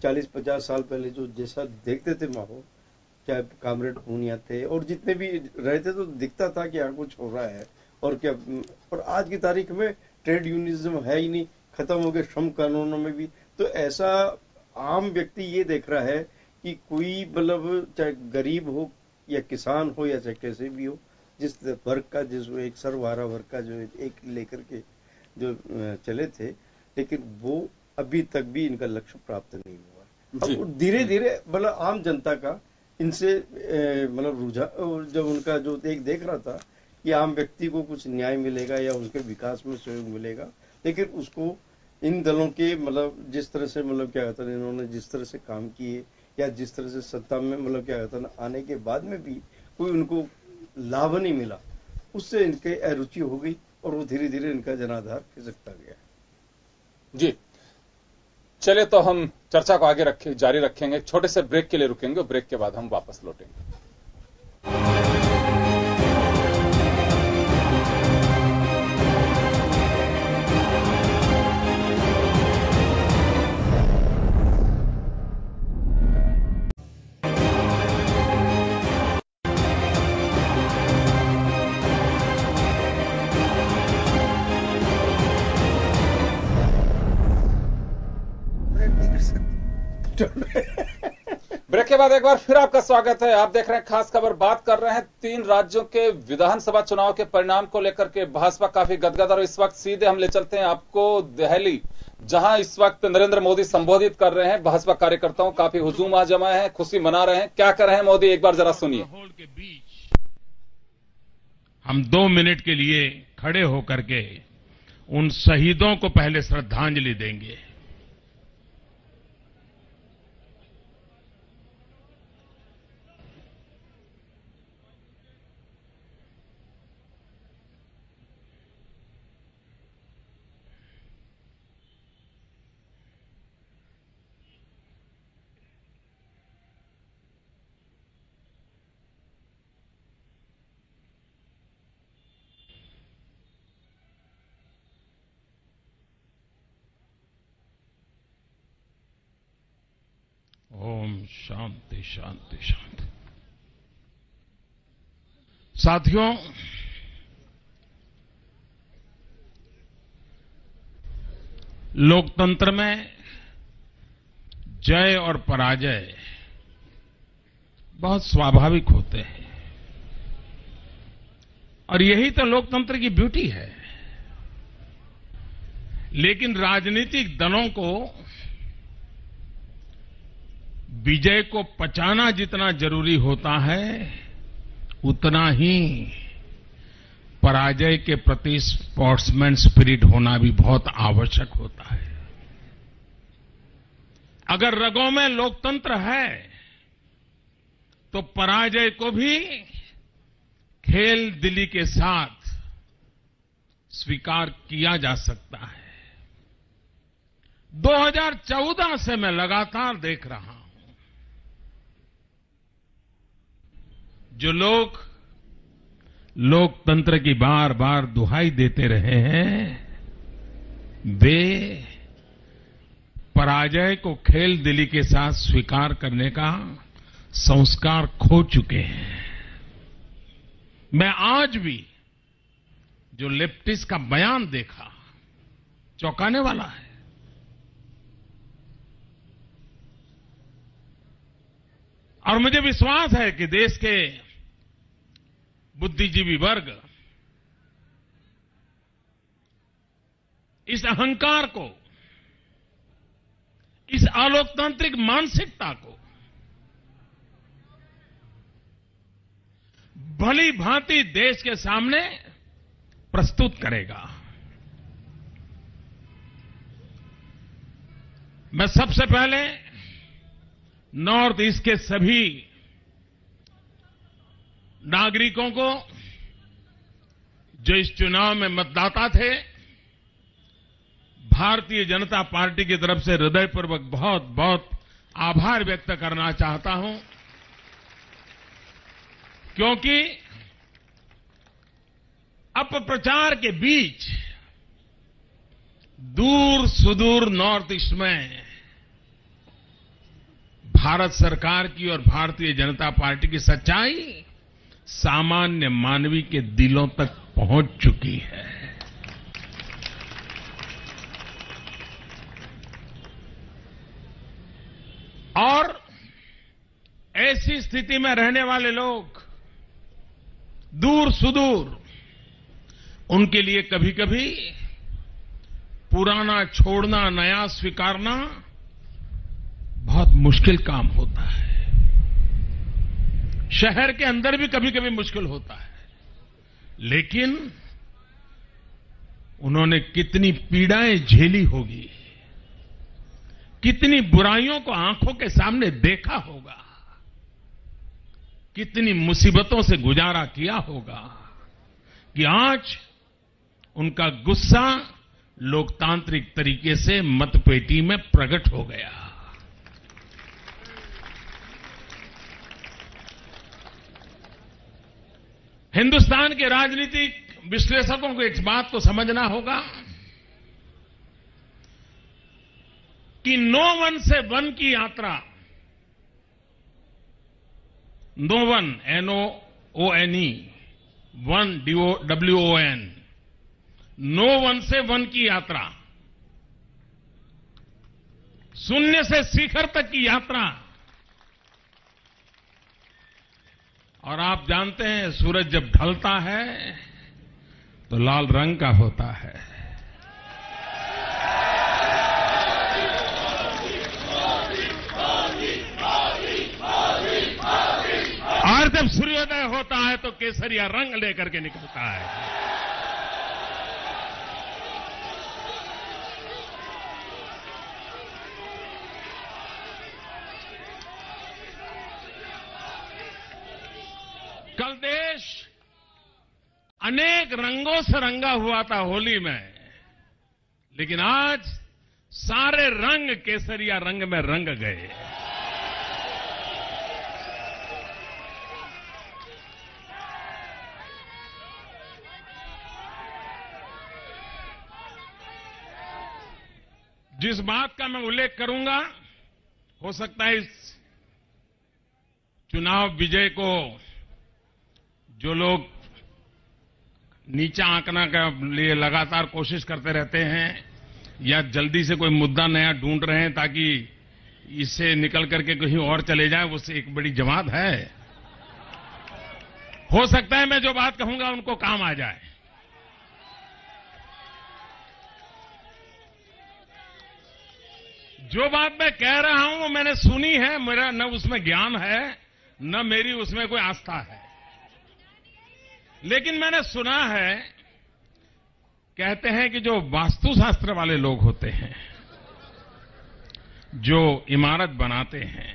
40-50 साल पहले जो जैसा देखते थे माहौल, चाहे कामरेड पूनिया थे और जितने भी रहते, तो दिखता था कि यहाँ कुछ हो रहा है। और क्या, और आज की तारीख में ट्रेड यूनियनिज्म है ही नहीं, खत्म हो गए श्रम कानूनों में भी। तो ऐसा आम व्यक्ति ये देख रहा है कि कोई मतलब चाहे गरीब हो या किसान हो या चाहे कैसे भी हो, जिस वर्ग का, जिसमें एक सर्वहारा वर्ग का जो एक लेकर के जो चले थे, लेकिन वो अभी तक भी इनका लक्ष्य प्राप्त नहीं हुआ। अब धीरे धीरे मतलब आम जनता का इनसे मतलब रुझान, जब उनका जो एक देख रहा था कि आम व्यक्ति को कुछ न्याय मिलेगा या उनके विकास में सहयोग मिलेगा, लेकिन उसको इन दलों के मतलब जिस तरह से मतलब क्या कहता है, इन्होंने जिस तरह से काम किए या जिस तरह से सत्ता में मतलब क्या कहता है आने के बाद में भी कोई उनको लाभ नहीं मिला, उससे इनके अरुचि हो गई और वो धीरे धीरे इनका जनाधार खिसकता गया। जी चले, तो हम चर्चा को आगे जारी रखेंगे। छोटे से ब्रेक के लिए रुकेंगे और ब्रेक के बाद हम वापस लौटेंगे। ब्रेक के बाद एक बार फिर आपका स्वागत है। आप देख रहे हैं खास खबर। बात कर रहे हैं 3 राज्यों के विधानसभा चुनाव के परिणाम को लेकर के। भाजपा काफी गदगद, और इस वक्त सीधे हम ले चलते हैं आपको दिल्ली, जहां इस वक्त नरेंद्र मोदी संबोधित कर रहे हैं। भाजपा कार्यकर्ताओं काफी हुजूम आ जमा है, खुशी मना रहे हैं। क्या कर रहे हैं मोदी, एक बार जरा सुनिए। के बीच हम 2 मिनट के लिए खड़े होकर के उन शहीदों को पहले श्रद्धांजलि देंगे। ओम शांति शांति शांति। साथियों, लोकतंत्र में जय और पराजय बहुत स्वाभाविक होते हैं, और यही तो लोकतंत्र की ब्यूटी है। लेकिन राजनीतिक दलों को विजय को पचाना जितना जरूरी होता है, उतना ही पराजय के प्रति स्पोर्ट्समैन स्पिरिट होना भी बहुत आवश्यक होता है। अगर रगों में लोकतंत्र है तो पराजय को भी खेल दिली के साथ स्वीकार किया जा सकता है। 2014 से मैं लगातार देख रहा हूं, जो लोग लोकतंत्र की बार बार दुहाई देते रहे हैं, वे पराजय को खेल दिली के साथ स्वीकार करने का संस्कार खो चुके हैं। मैं आज भी जो लेफ्टिस्ट का बयान देखा, चौंकाने वाला है। और मुझे विश्वास है कि देश के बुद्धिजीवी वर्ग इस अहंकार को, इस अलोकतांत्रिक मानसिकता को भली भांति देश के सामने प्रस्तुत करेगा। मैं सबसे पहले नॉर्थ ईस्ट के सभी नागरिकों को, जो इस चुनाव में मतदाता थे, भारतीय जनता पार्टी की तरफ से हृदयपूर्वक बहुत बहुत आभार व्यक्त करना चाहता हूं, क्योंकि अपप्रचार के बीच दूर सुदूर नॉर्थ ईस्ट में भारत सरकार की और भारतीय जनता पार्टी की सच्चाई सामान्य मानवी के दिलों तक पहुंच चुकी है। और ऐसी स्थिति में रहने वाले लोग दूर सुदूर, उनके लिए कभी कभी पुराना छोड़ना, नया स्वीकारना बहुत मुश्किल काम होता है। शहर के अंदर भी कभी कभी मुश्किल होता है, लेकिन उन्होंने कितनी पीड़ाएं झेली होगी, कितनी बुराइयों को आंखों के सामने देखा होगा, कितनी मुसीबतों से गुजारा किया होगा कि आज उनका गुस्सा लोकतांत्रिक तरीके से मतपेटी में प्रकट हो गया। हिंदुस्तान के राजनीतिक विश्लेषकों को इस बात को समझना होगा कि नो वन से वन की यात्रा, no one NOONE, won WON, no one से वन की यात्रा, शून्य से शिखर तक की यात्रा। और आप जानते हैं, सूरज जब ढलता है तो लाल रंग का होता है। और जब सूर्योदय होता है तो केसरिया रंग लेकर के निकलता है। कल देश अनेक रंगों से रंगा हुआ था होली में, लेकिन आज सारे रंग केसरिया रंग में रंग गए। जिस बात का मैं उल्लेख करूंगा, हो सकता है इस चुनाव विजय को जो लोग नीचा आंकना के लिए लगातार कोशिश करते रहते हैं या जल्दी से कोई मुद्दा नया ढूंढ रहे हैं ताकि इससे निकल करके कहीं और चले जाए, वो एक बड़ी जमात है। हो सकता है मैं जो बात कहूंगा उनको काम आ जाए। जो बात मैं कह रहा हूं वो मैंने सुनी है, मेरा न उसमें ज्ञान है न मेरी उसमें कोई आस्था है, लेकिन मैंने सुना है, कहते हैं कि जो वास्तुशास्त्र वाले लोग होते हैं, जो इमारत बनाते हैं,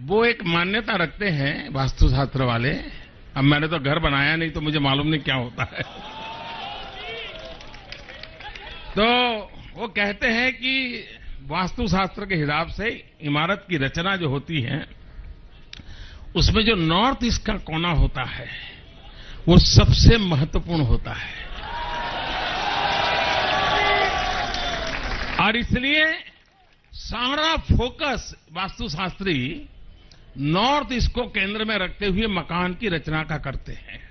वो एक मान्यता रखते हैं वास्तुशास्त्र वाले। अब मैंने तो घर बनाया नहीं तो मुझे मालूम नहीं क्या होता है। तो वो कहते हैं कि वास्तुशास्त्र के हिसाब से इमारत की रचना जो होती है उसमें जो नॉर्थ ईस्ट का कोना होता है वो सबसे महत्वपूर्ण होता है और इसलिए सारा फोकस वास्तुशास्त्री नॉर्थ ईस्ट को केंद्र में रखते हुए मकान की रचना का करते हैं।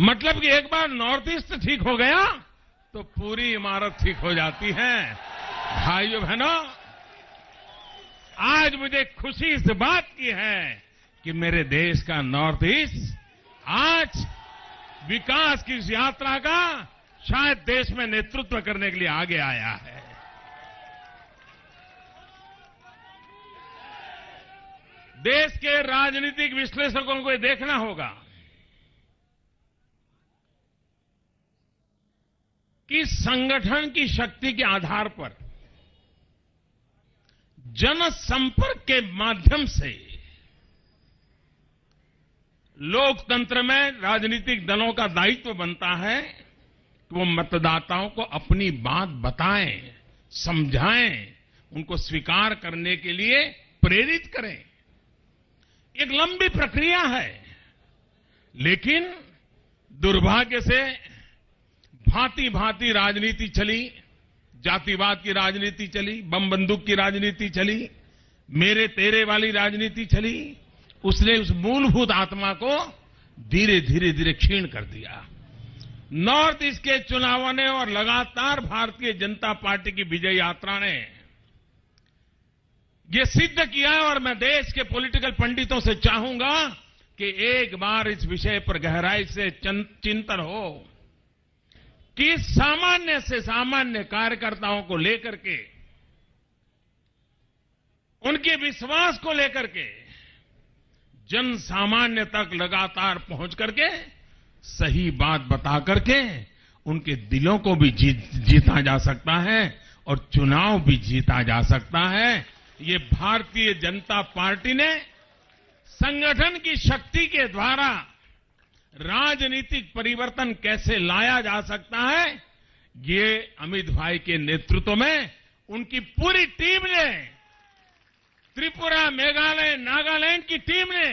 मतलब कि एक बार नॉर्थ ईस्ट ठीक हो गया तो पूरी इमारत ठीक हो जाती है। भाइयों बहनों, आज मुझे खुशी इस बात की है कि मेरे देश का नॉर्थ ईस्ट आज विकास की इस यात्रा का शायद देश में नेतृत्व करने के लिए आगे आया है। देश के राजनीतिक विश्लेषकों को देखना होगा कि संगठन की शक्ति के आधार पर जनसंपर्क के माध्यम से लोकतंत्र में राजनीतिक दलों का दायित्व बनता है कि वो मतदाताओं को अपनी बात बताएं, समझाएं, उनको स्वीकार करने के लिए प्रेरित करें। एक लंबी प्रक्रिया है, लेकिन दुर्भाग्य से भांति भांति राजनीति चली, जातिवाद की राजनीति चली, बम बंदूक की राजनीति चली, मेरे तेरे वाली राजनीति चली। उसने उस मूलभूत आत्मा को धीरे धीरे क्षीण कर दिया। नॉर्थ ईस्ट के चुनावों ने और लगातार भारतीय जनता पार्टी की विजय यात्रा ने ये सिद्ध किया है और मैं देश के पॉलिटिकल पंडितों से चाहूंगा कि एक बार इस विषय पर गहराई से चिंतन हो कि सामान्य से सामान्य कार्यकर्ताओं को लेकर के, उनके विश्वास को लेकर के जन सामान्य तक लगातार पहुंच करके सही बात बता करके उनके दिलों को भी जीता जा सकता है और चुनाव भी जीता जा सकता है। ये भारतीय जनता पार्टी ने संगठन की शक्ति के द्वारा राजनीतिक परिवर्तन कैसे लाया जा सकता है, ये अमित भाई के नेतृत्व में उनकी पूरी टीम ने, त्रिपुरा, मेघालय, नागालैंड की टीम ने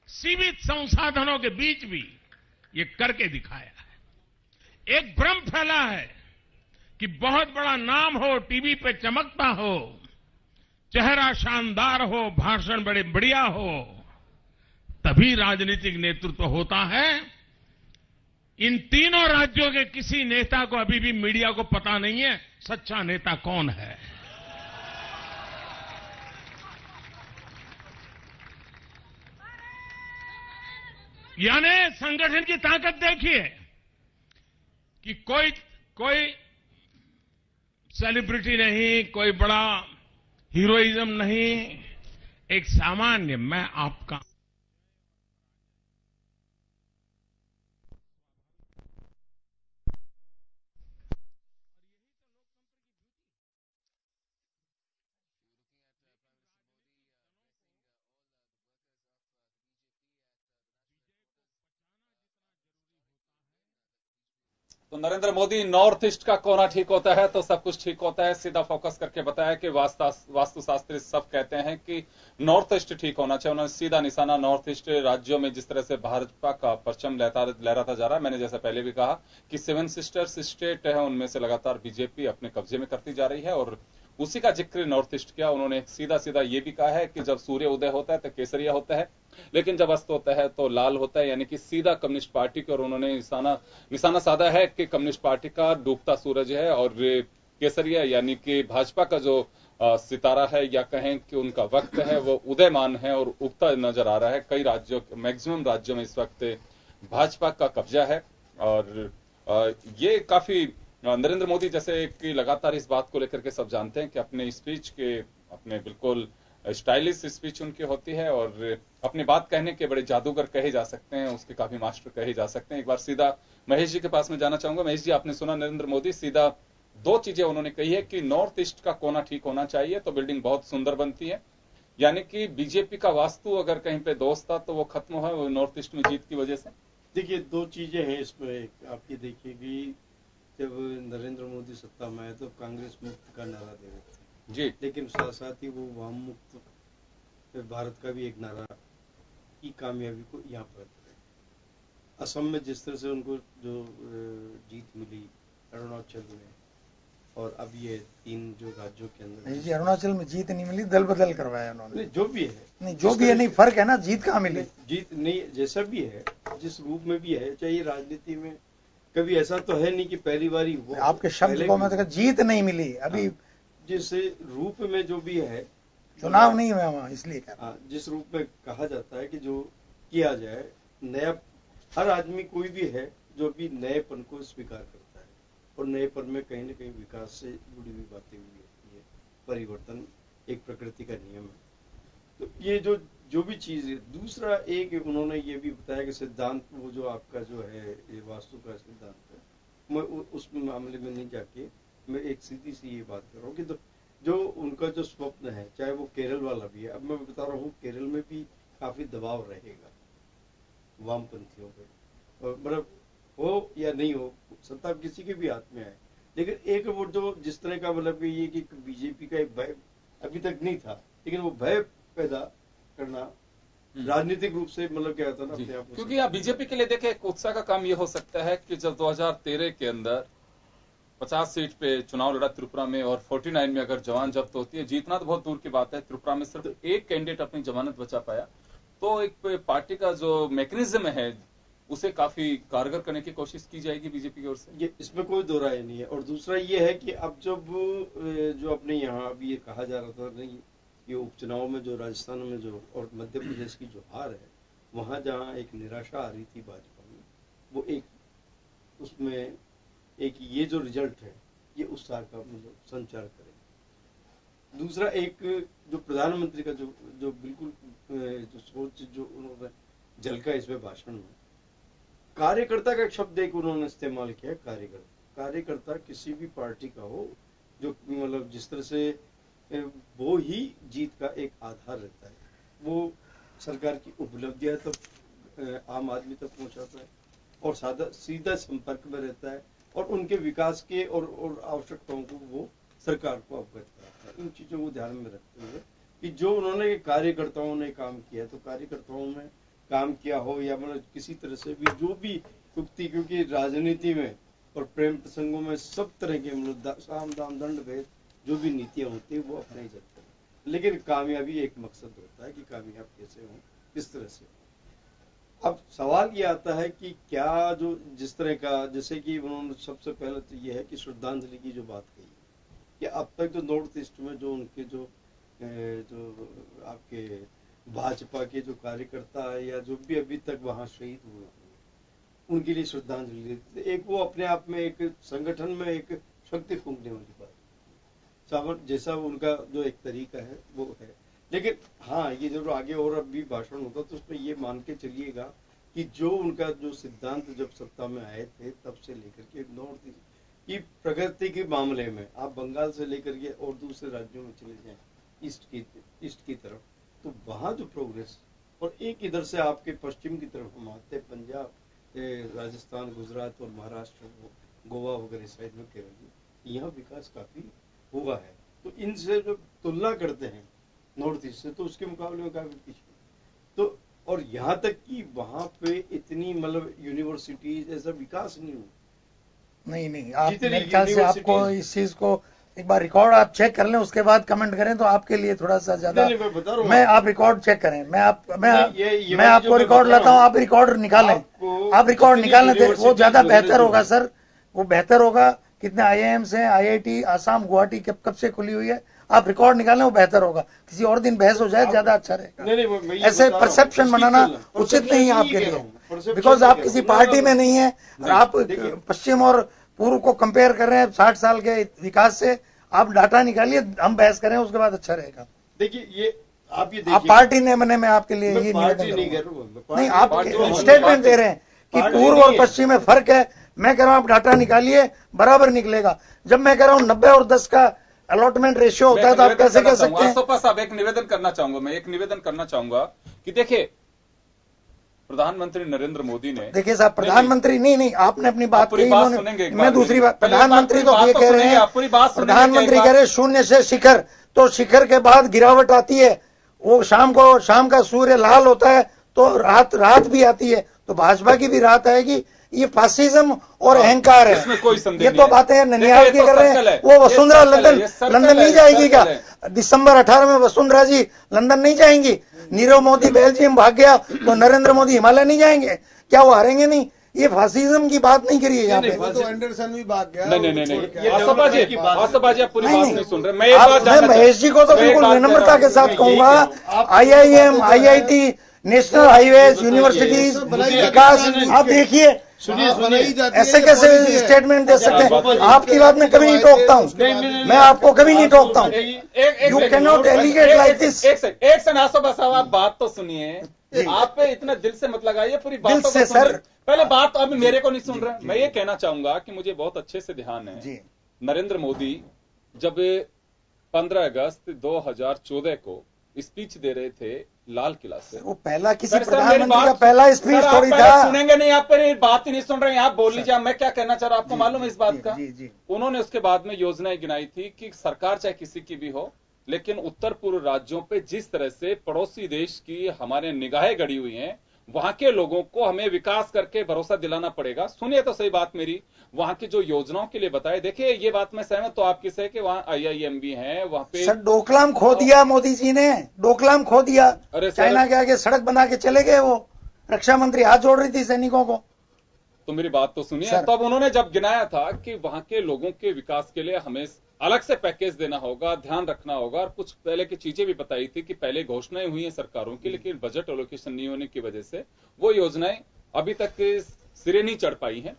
सीमित संसाधनों के बीच भी ये करके दिखाया है। एक भ्रम फैला है कि बहुत बड़ा नाम हो, टीवी पे चमकता हो, चेहरा शानदार हो, भाषण बड़े बढ़िया हो, तभी राजनीतिक नेतृत्व होता है। इन तीनों राज्यों के किसी नेता को अभी भी मीडिया को पता नहीं है सच्चा नेता कौन है। यानी संगठन की ताकत देखिए कि कोई सेलिब्रिटी नहीं, कोई बड़ा हीरोइज्म नहीं, एक सामान्य मैं आपका तो नरेंद्र मोदी नॉर्थ ईस्ट का कोना ठीक होता है तो सब कुछ ठीक होता है, सीधा फोकस करके बताया कि वास्तुशास्त्री सब कहते हैं कि नॉर्थ ईस्ट ठीक होना चाहिए। उन्होंने सीधा निशाना नॉर्थ ईस्ट राज्यों में जिस तरह से भाजपा का परचम लहराता जा रहा है, मैंने जैसे पहले भी कहा कि 7 सिस्टर्स स्टेट है, उनमें से लगातार बीजेपी अपने कब्जे में करती जा रही है और उसी का जिक्र नॉर्थ ईस्ट किया। उन्होंने सीधा ये भी कहा है कि जब सूर्य उदय होता है तो केसरिया होता है, लेकिन जब अस्त होता है तो लाल होता है, यानी कि सीधा कम्युनिस्ट पार्टी की। और उन्होंने निशाना साधा है कि कम्युनिस्ट पार्टी का डूबता सूरज है और केसरिया यानी कि भाजपा का जो सितारा है या कहें कि उनका वक्त है वो उदयमान है और उगता नजर आ रहा है। कई राज्यों, मैक्सिमम राज्यों में इस वक्त भाजपा का कब्जा है और ये काफी नरेंद्र मोदी जैसे कि लगातार इस बात को लेकर के सब जानते हैं कि अपने स्पीच के, अपने बिल्कुल स्टाइलिश स्पीच उनकी होती है और अपनी बात कहने के बड़े जादूगर कहे जा सकते हैं, उसके काफी मास्टर कहे जा सकते हैं। एक बार सीधा महेश जी के पास में जाना चाहूंगा। महेश जी, आपने सुना नरेंद्र मोदी सीधा 2 चीजें उन्होंने कही है कि नॉर्थ ईस्ट का कोना ठीक होना चाहिए तो बिल्डिंग बहुत सुंदर बनती है, यानी कि बीजेपी का वास्तु अगर कहीं पे दोष था तो वो खत्म हुआ वो नॉर्थ ईस्ट में जीत की वजह से। देखिए 2 चीजें हैं इसमें। आप ये देखिए कि जब नरेंद्र मोदी सत्ता में आए तो कांग्रेस मुक्त का नारा दे रहे थे जी, लेकिन साथ साथ ही वो वाम मुक्त भारत का भी एक नारा की कामयाबी को यहाँ पर असम में जिस तरह से उनको जो जीत मिली अरुणाचल में और अब ये 3 जो राज्यों के अंदर नहीं जी, अरुणाचल में जीत नहीं मिली, दल बदल करवाया उन्होंने। नहीं, जो भी है नहीं, जो भी है नहीं, फर्क है ना, जीत कहाँ मिली? जीत नहीं, जैसा भी है, जिस रूप में भी है, चाहे राजनीति में कभी ऐसा तो है नहीं कि पहली बारी वो आपके शब्द को मैं तो जीत नहीं मिली अभी। जिस रूप में जो भी है, चुनाव नहीं हुआ वहां, इसलिए कहा। जिस रूप में कहा जाता है कि जो किया जाए, नया, हर आदमी कोई भी है जो भी नएपन को स्वीकार करता है और नएपन में कहीं ना कहीं विकास से जुड़ी हुई बातें हुई होती है। परिवर्तन एक प्रकृति का नियम है। तो ये जो भी चीज है। दूसरा एक उन्होंने ये भी बताया कि सिद्धांत, वो जो आपका जो है ये वास्तु का सिद्धांत है, मैं उस मामले में नहीं जाके मैं एक सीधी सी ये बात कर रहा हूँ कि जो उनका जो स्वप्न है, चाहे वो केरल वाला भी है, अब मैं बता रहा हूँ केरल में भी काफी दबाव रहेगा वामपंथियों पे, मतलब हो या नहीं हो, सत्ता किसी के भी हाथ में आए, लेकिन एक वो जो जिस तरह का मतलब ये कि बीजेपी का एक भय अभी तक नहीं था, लेकिन वो भय पैदा करना राजनीतिक रूप से मतलब क्या होता है ना अपने आप। क्योंकि आप बीजेपी के लिए देखें, एक उत्साह का काम ये हो सकता है कि जब 2013 के अंदर 50 सीट पे चुनाव लड़ा त्रिपुरा में और 49 में अगर जवान जब्त होती है, जीतना तो बहुत दूर की बात है, त्रिपुरा में सिर्फ एक कैंडिडेट अपनी जमानत बचा पाया, तो एक पार्टी का जो मैकेनिज्म है उसे काफी कारगर करने की कोशिश की जाएगी बीजेपी की ओर से, ये इसमें कोई दो राय नहीं है। और दूसरा ये है कि अब जब जो अपने यहाँ अभी ये कहा जा रहा था नहीं, ये उपचुनाव में जो राजस्थान में जो और मध्य प्रदेश की जो हार है, वहां जहाँ एक निराशा आ रही थी भाजपा में, वो एक उसमें एक ये जो रिजल्ट है ये उत्साह का मतलब संचार करे। दूसरा एक जो प्रधानमंत्री का जो बिल्कुल जो सोच जो उन्होंने झलका इसमें भाषण में, कार्यकर्ता का एक शब्द एक उन्होंने इस्तेमाल किया, कार्यकर्ता किसी भी पार्टी का हो, जो मतलब जिस तरह से वो ही जीत का एक आधार रहता है, वो सरकार की उपलब्धियां तक आम आदमी तक पहुंचाता है और सीधा संपर्क में रहता है और उनके विकास के और आवश्यकताओं को वो सरकार को अवगत कराता है। इन चीजों को ध्यान में रखते हुए कि जो उन्होंने कार्यकर्ताओं ने काम किया, तो कार्यकर्ताओं में काम किया हो या मतलब किसी तरह से भी जो भी युक्ति, क्योंकि राजनीति में और प्रेम प्रसंगों में सब तरह के मतलब साम दाम दंड भेद जो भी नीतियां होती है वो अपनाई जाती है, लेकिन कामयाबी एक मकसद होता है कि कामयाब कैसे हो, किस तरह से। अब सवाल ये आता है कि क्या जो जिस तरह का, जैसे कि उन्होंने सबसे पहले तो ये है कि श्रद्धांजलि की जो बात कही कि अब तक जो नॉर्थ ईस्ट में जो उनके जो आपके भाजपा के जो कार्यकर्ता है या जो भी अभी तक वहां शहीद हुए उनके लिए श्रद्धांजलि देते, एक वो अपने आप में एक संगठन में एक शक्ति फूंकने वाली बात, सावन जैसा उनका जो एक तरीका है वो है। लेकिन हाँ, ये जब आगे और अभी भाषण होता तो उसमें ये मान के चलिएगा कि जो उनका जो सिद्धांत जब सत्ता में आए थे तब से लेकर के नॉर्थ ईस्ट की प्रगति के मामले में, आप बंगाल से लेकर के और दूसरे राज्यों में चले जाएं ईस्ट की तरफ, तो वहां जो प्रोग्रेस, और एक इधर से आपके पश्चिम की तरफ हम आते हैं, पंजाब, राजस्थान, गुजरात और महाराष्ट्र, गोवा वगैरह साइड में, केरल, यहाँ विकास काफी हुआ है। तो इनसे जो तुलना करते हैं नॉर्थ ईस्ट से, तो उसके मुकाबले में काफी पीछे। तो और यहाँ तक कि वहां पे इतनी मतलब यूनिवर्सिटीज ऐसा विकास नहीं हुआ। नहीं, आप मेरे ख्याल से आपको इस चीज को एक बार रिकॉर्ड आप चेक कर लें, उसके बाद कमेंट करें तो आपके लिए थोड़ा सा ज्यादा। मैं आप रिकॉर्ड चेक करें, मैं आपको रिकॉर्ड लाता हूं, आप रिकॉर्ड निकालें, आप रिकॉर्ड निकालें, वो ज्यादा बेहतर होगा सर, वो बेहतर होगा। कितने IIMs हैं, IIT आसाम गुवाहाटी कब से खुली हुई है, आप रिकॉर्ड निकालें, वो बेहतर होगा। किसी और दिन बहस हो जाए, ज्यादा अच्छा रहेगा। ऐसे परसेप्शन बनाना उचित नहीं है आपके लिए, बिकॉज आप किसी पार्टी में नहीं है और आप पश्चिम और पूर्व को कंपेयर कर रहे हैं 60 साल के विकास से। आप डाटा निकालिए, हम बहस करें, उसके बाद अच्छा रहेगा। देखिए ये आप पार्टी ने मैंने मैं आपके लिए ये निवेदन नहीं, आप स्टेटमेंट दे रहे हैं कि पूर्व और पश्चिम में फर्क है। मैं कह रहा हूं आप डाटा निकालिए, बराबर निकलेगा। जब मैं कह रहा हूं 90 और 10 का अलॉटमेंट रेशियो होता है तो आप कैसे कह सकते हैं? साहब एक निवेदन करना चाहूंगा, मैं एक निवेदन करना चाहूंगा कि देखिए प्रधानमंत्री नरेंद्र मोदी ने, देखिए साहब, प्रधानमंत्री नहीं, आपने अपनी बात कही, सुनेंगे, मैं दूसरी बात, प्रधानमंत्री तो ये कह रहे हैं, प्रधानमंत्री कह रहे हैं शून्य से शिखर, तो शिखर के बाद गिरावट आती है, वो शाम का सूर्य लाल होता है तो रात भी आती है, तो भाजपा की भी रात आएगी। ये फासिज्म और अहंकार है, इसमें कोई संदेह ये तो बातें ननिहाल की कर रहे हैं। वो वसुंधरा लंदन नहीं जाएगी क्या? दिसंबर 18 में वसुंधरा जी लंदन नहीं जाएंगी? नीरव मोदी बेल्जियम भाग गया तो नरेंद्र मोदी हिमालय नहीं जाएंगे क्या? वो हारेंगे नहीं? ये फासिज्म की बात नहीं करी है यहाँ पे। तो एंडरसन भी भाग गया। नहीं, आसोबा जी आप पूरी बात नहीं सुन रहे। मैं महेश जी को तो बिल्कुल विनम्रता के साथ कहूंगा, IIM, IIT, national highways, universities विकास, आप देखिए, ऐसे कैसे स्टेटमेंट दे सकते हैं? आपकी बात में कभी नहीं टोकता हूँ, मैं आपको कभी नहीं टोकता हूँ। You can not allegate like this. एक से आसोबा साहब, आप बात तो सुनिए, आप पे इतना दिल से मत लगाइए, पूरी बात से सर। पहले बात तो अभी मेरे को नहीं सुन रहे। मैं ये कहना चाहूंगा कि मुझे बहुत अच्छे से ध्यान है, नरेंद्र मोदी जब 15 अगस्त 2014 को स्पीच दे रहे थे लाल किला से, वो पहला किसी प्रधानमंत्री का पहला स्पीच थोड़ी था। सुनेंगे नहीं, आप पर बात ही नहीं सुन रहे हैं, आप बोल लीजिए। मैं क्या कहना चाह रहा हूं, आपको मालूम है इस बात का? उन्होंने उसके बाद में योजनाएं गिनाई थी कि सरकार चाहे किसी की भी हो, लेकिन उत्तर पूर्व राज्यों पे जिस तरह से पड़ोसी देश की हमारे निगाहें गड़ी हुई हैं, वहां के लोगों को हमें विकास करके भरोसा दिलाना पड़ेगा। सुनिए तो सही बात मेरी, वहां की जो योजनाओं के लिए बताए, देखिए ये बात मैं सहमत तो आपकी से कि वहां IIM भी है, वहां पे सर डोकलाम खो दिया मोदी जी ने, डोकलाम खो दिया। अरे चाइना के आगे सड़क बना के चले गए, वो रक्षा मंत्री हाथ जोड़ रही थी सैनिकों को। तो मेरी बात तो सुनिए, तब उन्होंने जब गिनाया था कि वहां के लोगों के विकास के लिए हमें अलग से पैकेज देना होगा, ध्यान रखना होगा, और कुछ पहले की चीजें भी बताई थी कि पहले घोषणाएं हुई हैं सरकारों की, लेकिन बजट एलोकेशन नहीं होने की वजह से वो योजनाएं अभी तक सिरे नहीं चढ़ पाई हैं।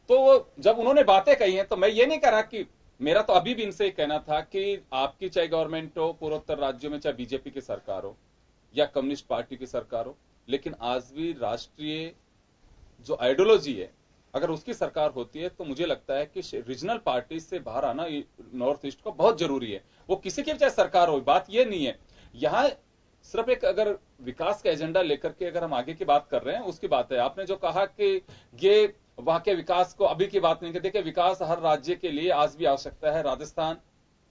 तो जब उन्होंने बातें कही हैं, तो मैं ये नहीं कह रहा कि मेरा तो अभी भी इनसे कहना था कि आपकी चाहे गवर्नमेंट हो पूर्वोत्तर राज्यों में, चाहे बीजेपी की सरकार हो या कम्युनिस्ट पार्टी की सरकार हो, लेकिन आज भी राष्ट्रीय जो आइडियोलॉजी है, अगर उसकी सरकार होती है तो मुझे लगता है कि रीजनल पार्टी से बाहर आना नॉर्थ ईस्ट को बहुत जरूरी है। वो किसी की भी चाहे सरकार हो, बात ये नहीं है। यहां सिर्फ एक अगर विकास का एजेंडा लेकर के अगर हम आगे की बात कर रहे हैं, उसकी बात है। आपने जो कहा कि ये वहां के विकास को अभी की बात नहीं करते, कि विकास हर राज्य के लिए आज भी आवश्यकता है। राजस्थान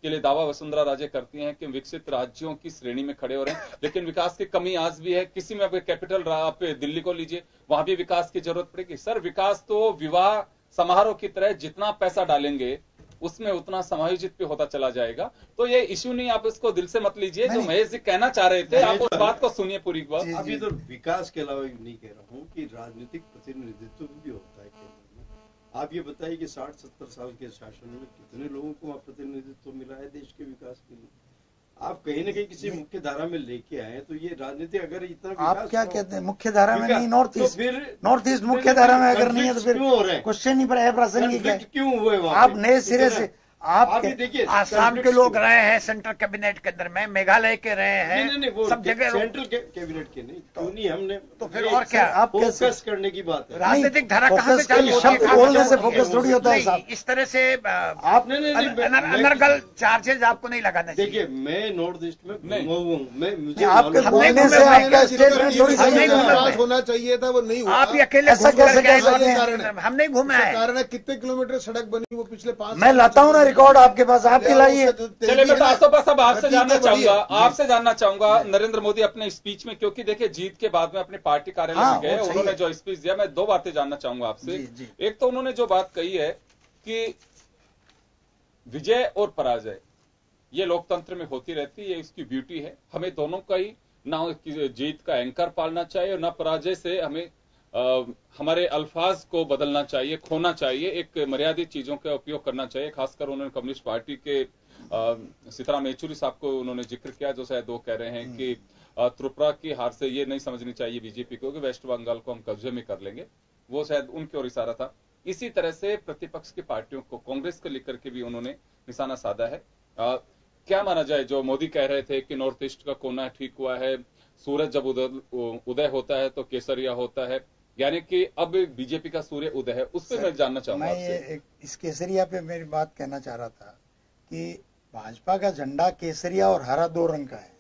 के लिए दावा वसुंधरा राजे करती हैं कि विकसित राज्यों की श्रेणी में खड़े हो रहे हैं, लेकिन विकास की कमी आज भी है। किसी में अब कैपिटल आप दिल्ली को लीजिए, वहां भी विकास की जरूरत पड़ेगी। सर विकास तो विवाह समारोह की तरह जितना पैसा डालेंगे उसमें उतना समायोजित भी होता चला जाएगा। तो ये इश्यू नहीं, आप इसको दिल से मत लीजिए। जो महेश जी कहना चाह रहे थे, आप उस बात को सुनिए पूरी बात। अभी तो विकास के अलावा नहीं कह रहा हूँ कि राजनीतिक प्रतिनिधित्व भी होता है केंद्र में। आप ये बताइए कि 60-70 साल के शासन में कितने लोगों को प्रतिनिधित्व मिला है देश के विकास के लिए? आप कहीं ना कहीं किसी मुख्य धारा में लेके आए, तो ये राजनीति अगर इतना आप क्या कहते हैं मुख्य धारा में नहीं, नॉर्थ ईस्ट मुख्य धारा में अगर नहीं है तो फिर क्वेश्चन ही पर है, प्रासंगिक है। क्यों हुए? आप नए सिरे से आप देखिए, आसाम के लोग रहे हैं सेंट्रल कैबिनेट के अंदर में, मेघालय के रहे हैं, सब जगह सेंट्रल कैबिनेट के नहीं, क्यों नहीं हमने तो फिर और क्या आप फोकस करने की बात है। राजनीतिक धारा कहाँ से चालू होती है? बोलने से फोकस थोड़ी होता है साहब। इस तरह से आप अनर्गल चार्जेज आपको नहीं लगाना चाहिए। देखिए मैं नॉर्थ ईस्ट में घूमा हुआ हूँ, मैं मुझे आपके बोलने से आपका स्टेटमेंट थोड़ी सही होना चाहिए था, वो नहीं हुआ। आप अकेले ऐसा कैसे कह सकते हैं? हम नहीं घूमे हैं। कारण है कितने किलोमीटर सड़क बनी वो पिछले 5 मैं लाता हूँ ना रिकॉर्ड आपके पास, आप दिलाइए। चलिए बेटा आसोपा साहब आपसे जानना चाहूंगा नरेंद्र मोदी अपने स्पीच में, क्योंकि देखिए जीत के बाद में अपने पार्टी कार्यालय में गए, उन्होंने जो स्पीच दिया, मैं 2 बातें जानना चाहूंगा आपसे। एक तो उन्होंने जो बात कही है कि विजय और पराजय ये लोकतंत्र में होती रहती है, ये इसकी ब्यूटी है। हमें दोनों का ही ना जीत का एंकर पालना चाहिए और ना पराजय से हमें हमारे अल्फाज को बदलना चाहिए, खोना चाहिए। एक मर्यादित चीजों का उपयोग करना चाहिए। खासकर उन्होंने कम्युनिस्ट पार्टी के सीताराम येचुरी साहब को उन्होंने जिक्र किया, जो शायद वो कह रहे हैं कि त्रिपुरा की हार से ये नहीं समझनी चाहिए बीजेपी को कि वेस्ट बंगाल को हम कब्जे में कर लेंगे, वो शायद उनकी ओर इशारा था। इसी तरह से प्रतिपक्ष की पार्टियों को, कांग्रेस को लेकर के भी उन्होंने निशाना साधा है। क्या माना जाए, जो मोदी कह रहे थे कि नॉर्थ ईस्ट का कोना ठीक हुआ है, सूरज जब उदय होता है तो केसरिया होता है, यानी कि अब बीजेपी का सूर्य उदय है, उस पर मैं जानना चाहूंगा आपसे। मैं इस केसरिया पे मेरी बात कहना चाह रहा था कि भाजपा का झंडा केसरिया और हरा 2 रंग का है,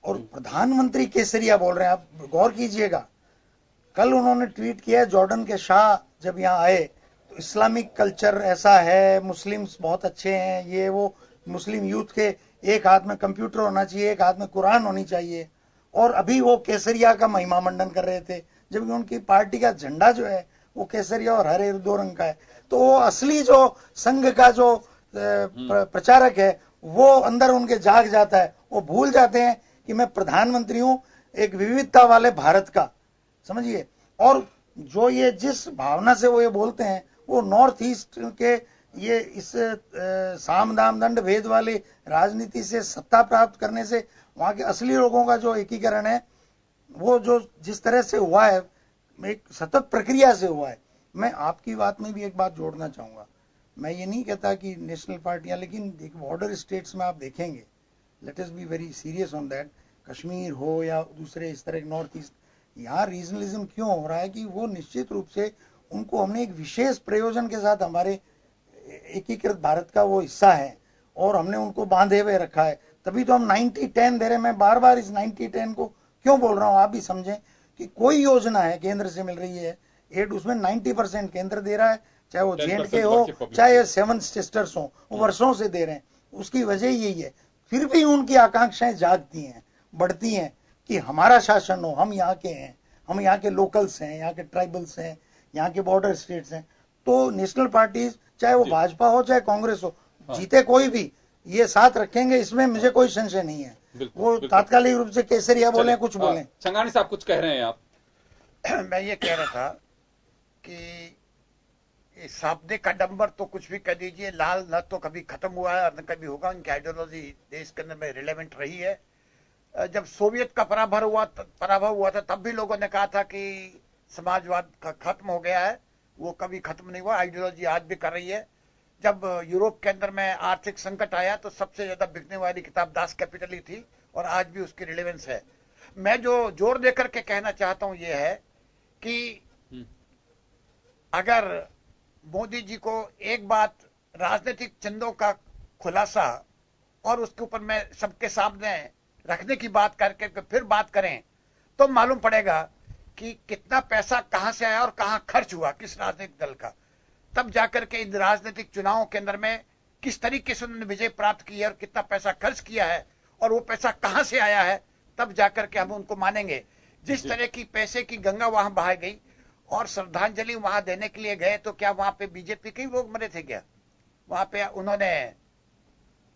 और प्रधानमंत्री केसरिया बोल रहे हैं। आप गौर कीजिएगा, कल उन्होंने ट्वीट किया, जॉर्डन के शाह जब यहाँ आए तो इस्लामिक कल्चर ऐसा है, मुस्लिम्स बहुत अच्छे हैं, ये वो, मुस्लिम यूथ के एक हाथ में कंप्यूटर होना चाहिए, एक हाथ में कुरान होनी चाहिए, और अभी वो केसरिया का महिमा मंडन कर रहे थे, जबकि उनकी पार्टी का झंडा जो है वो केसरिया और हरे 2 रंग का है। तो वो असली जो संघ का जो प्रचारक है वो अंदर उनके जाग जाता है, वो भूल जाते हैं कि मैं प्रधानमंत्री हूं एक विविधता वाले भारत का, समझिए। और जो ये जिस भावना से वो ये बोलते हैं, वो नॉर्थ ईस्ट के ये इस साम दाम दंड भेद वाली राजनीति से सत्ता प्राप्त करने से वहां के असली लोगों का जो एकीकरण है वो जो जिस तरह से हुआ है, एक सतत प्रक्रिया से हुआ है। मैं आपकी बात में भी एक बात जोड़ना चाहूंगा, मैं ये नहीं कहता कि नेशनल पार्टियां, लेकिन बॉर्डर स्टेट्स में आप देखेंगे, let us be very serious on that, Kashmir हो या दूसरे इस तरह नॉर्थ ईस्ट, यहाँ रीजनलिज्म क्यों हो रहा है कि वो निश्चित रूप से उनको हमने एक विशेष प्रयोजन के साथ हमारे एकीकृत भारत का वो हिस्सा है और हमने उनको बांधे हुए रखा है, तभी तो हम 90-10 दे रहे हैं। मैं बार बार इस 90-10 को क्यों बोल रहा हूं, आप भी समझें कि कोई योजना है केंद्र से मिल रही है एड, उसमें 90% केंद्र दे रहा है, चाहे वो J&K हो चाहे 7 सिस्टर्स हो, वो वर्षों से दे रहे हैं। उसकी वजह यही है, फिर भी उनकी आकांक्षाएं जागती हैं, बढ़ती हैं कि हमारा शासन हो, हम यहाँ के हैं, हम यहाँ के लोकल्स हैं, यहाँ के ट्राइबल्स हैं, यहाँ के बॉर्डर स्टेट्स हैं। तो नेशनल पार्टीज चाहे वो भाजपा हो चाहे कांग्रेस हो, जीते कोई भी, ये साथ रखेंगे, इसमें मुझे कोई संशय नहीं है। वो तात्कालिक रूप से केसरिया बोले कुछ बोले। संघानी साहब कुछ कह रहे हैं आप? मैं ये कह रहा था कि शाब्दिक आडंबर तो कुछ भी कह दीजिए, लाल न तो कभी खत्म हुआ है और न कभी होगा, उनकी आइडियोलॉजी देश के अंदर में रिलेवेंट रही है। जब सोवियत का पराभव हुआ था तब भी लोगों ने कहा था कि समाजवाद का खत्म हो गया है, वो कभी खत्म नहीं हुआ, आइडियोलॉजी आज भी कर रही है। जब यूरोप के अंदर में आर्थिक संकट आया तो सबसे ज्यादा बिकने वाली किताब दास कैपिटल ही थी और आज भी उसकी रिलेवेंस है। मैं जो जोर देकर के कहना चाहता हूं ये है कि अगर मोदी जी को एक बात राजनीतिक चंदों का खुलासा और उसके ऊपर मैं सबके सामने रखने की बात करके फिर बात करें तो मालूम पड़ेगा कि कितना पैसा कहां से आया और कहां खर्च हुआ किस राजनीतिक दल का, तब जाकर के इन राजनीतिक चुनावों के अंदर में किस तरीके से उन्होंने विजय प्राप्त की है और कितना पैसा खर्च किया है और वो पैसा कहां से आया है, तब जाकर के हम उनको मानेंगे। जिस तरह की पैसे की गंगा वहां बहाई गई और श्रद्धांजलि वहां देने के लिए गए तो क्या वहां पे बीजेपी के लोग मरे थे क्या? वहां पे उन्होंने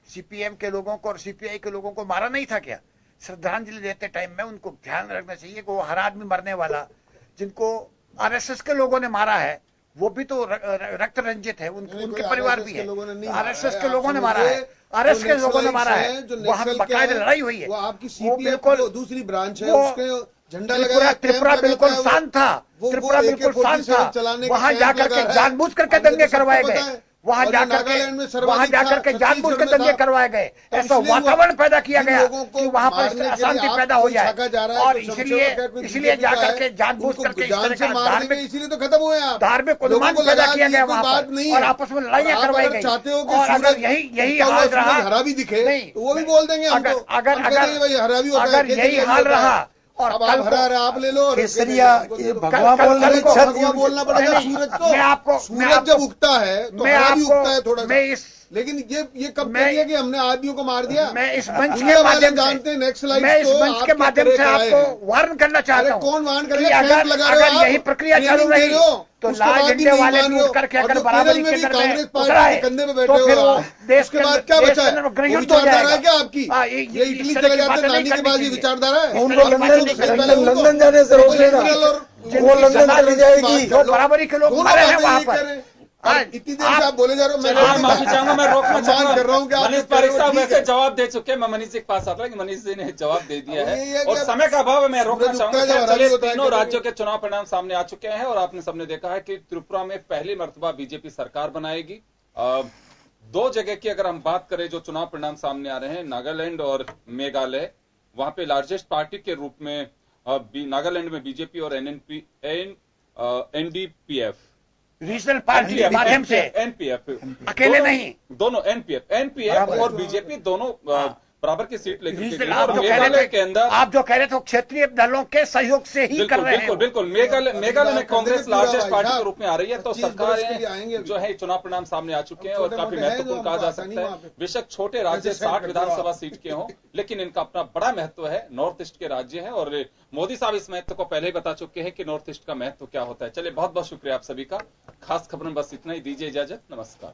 सीपीएम के लोगों को और सीपीआई के लोगों को मारा नहीं था क्या? श्रद्धांजलि देते टाइम में उनको ध्यान रखना चाहिए कि वो हर आदमी मरने वाला, जिनको आरएसएस के लोगों ने मारा है वो भी तो रक्त रंजित है, उनके परिवार भी है। आरएसएस के लोगों ने मारा है, आरएस के लोगों ने मारा है, वहां बकायदा लड़ाई हुई है। वो बिल्कुल दूसरी ब्रांच है, उसके झंडा लगाया। त्रिपुरा बिल्कुल शांत था, त्रिपुरा बिल्कुल शांत था, वहां जाकर के जानबूझ करके दंगे करवाए गए, वहां जाकर के जानबूझ के दंगे करवाए गए, ऐसा वातावरण पैदा किया गया कि वहां पर अशांति पैदा हो जाए और इसलिए जाकर के जानबूझ करके इसीलिए तो खत्म हुए, धार्मिक उन्माद पैदा किया गया वहां पर और आपस में लड़ाइयां करवाई गई। और अगर यही हाल रहा, हरा भी दिखे तो वो भी बोल देंगे, अगर यही हाल रहा और अब आप हरा आप ले लो, केसरिया भगवान बोलना पड़ेगा। सूरज को सूरज जब उगता है तो हरा भी उगता है थोड़ा सा, लेकिन ये कब कहिए कि हमने आदमियों को मार दिया। मैं इस मंच के माध्यम जानते हैं नेक्स्ट लाइफ, मैं इस मंच के माध्यम से आपको वार्न करना चाहता हूँ। कौन वार्न करेगा? अगर यही प्रक्रिया चालू रही तो लाल झंडे वाले भी उठ करके अगर बराबरी के अंदर में उतराए तो फिर वो देश के बाद क्या बचा है? विचारधारा है क्या आपकी? ये इटली चले जाते नानी के बाद ये विचारधारा है? उनको लंदन जाने से रोक लेना, वो लंदन चली जाएगी। जो बराबरी के लोग मरे हैं वहां पर, इतनी देर से आप बोले जा रहे हो, मैं माफी चाहूंगा, मैं रोकना चाहूंगा कर रहा हूँ कि मनीष पारिक साहब वैसे जवाब दे चुके हैं। मैं मनीष जी के पास आता हूँ कि मनीष जी ने जवाब दे दिया है और समय का अभाव है, मैं रोकना चाहूंगा। चलिए, तीनों राज्यों के चुनाव परिणाम सामने आ चुके हैं और आपने सबने देखा है कि त्रिपुरा में पहली मर्तबा बीजेपी सरकार बनाएगी। 2 जगह की अगर हम बात करें जो चुनाव परिणाम सामने आ रहे हैं, नागालैंड और मेघालय, वहां पे लार्जेस्ट पार्टी के रूप में नागालैंड में बीजेपी और एनडीपीएफ रीजनल पार्टी के माध्यम से, एनपीएफ अकेले नहीं, दोनों एनपीएफ और बीजेपी दोनों बराबर की सीट लेकर के गई। आप और जो कह मेघालय रहे के अंदर थे, आप जो कह रहे थे क्षेत्रीय दलों के सहयोग से ही कर रहे हैं। बिल्कुल मेघालय में कांग्रेस लार्जेस्ट पार्टी के रूप में आ रही है, तो 25 वर्ष के लिए सरकारें आएंगे जो है चुनाव परिणाम सामने आ चुके हैं और काफी छोटे-मोटे हैं महत्वपूर्ण जो कहा जा आसानी सकता वहाँ है। पे। बेशक छोटे राज्य ऐसे 60 करते हो विधानसभा आप। सीट के हों, लेकिन इनका अपना बड़ा महत्व है, नॉर्थ ईस्ट के राज्य है और मोदी साहब इस महत्व को पहले ही बता चुके हैं कि नॉर्थ ईस्ट का महत्व क्या होता है। चलिए बहुत बहुत शुक्रिया आप सभी का। खास खबर में बस इतना ही, दीजिए इजाजत, नमस्कार।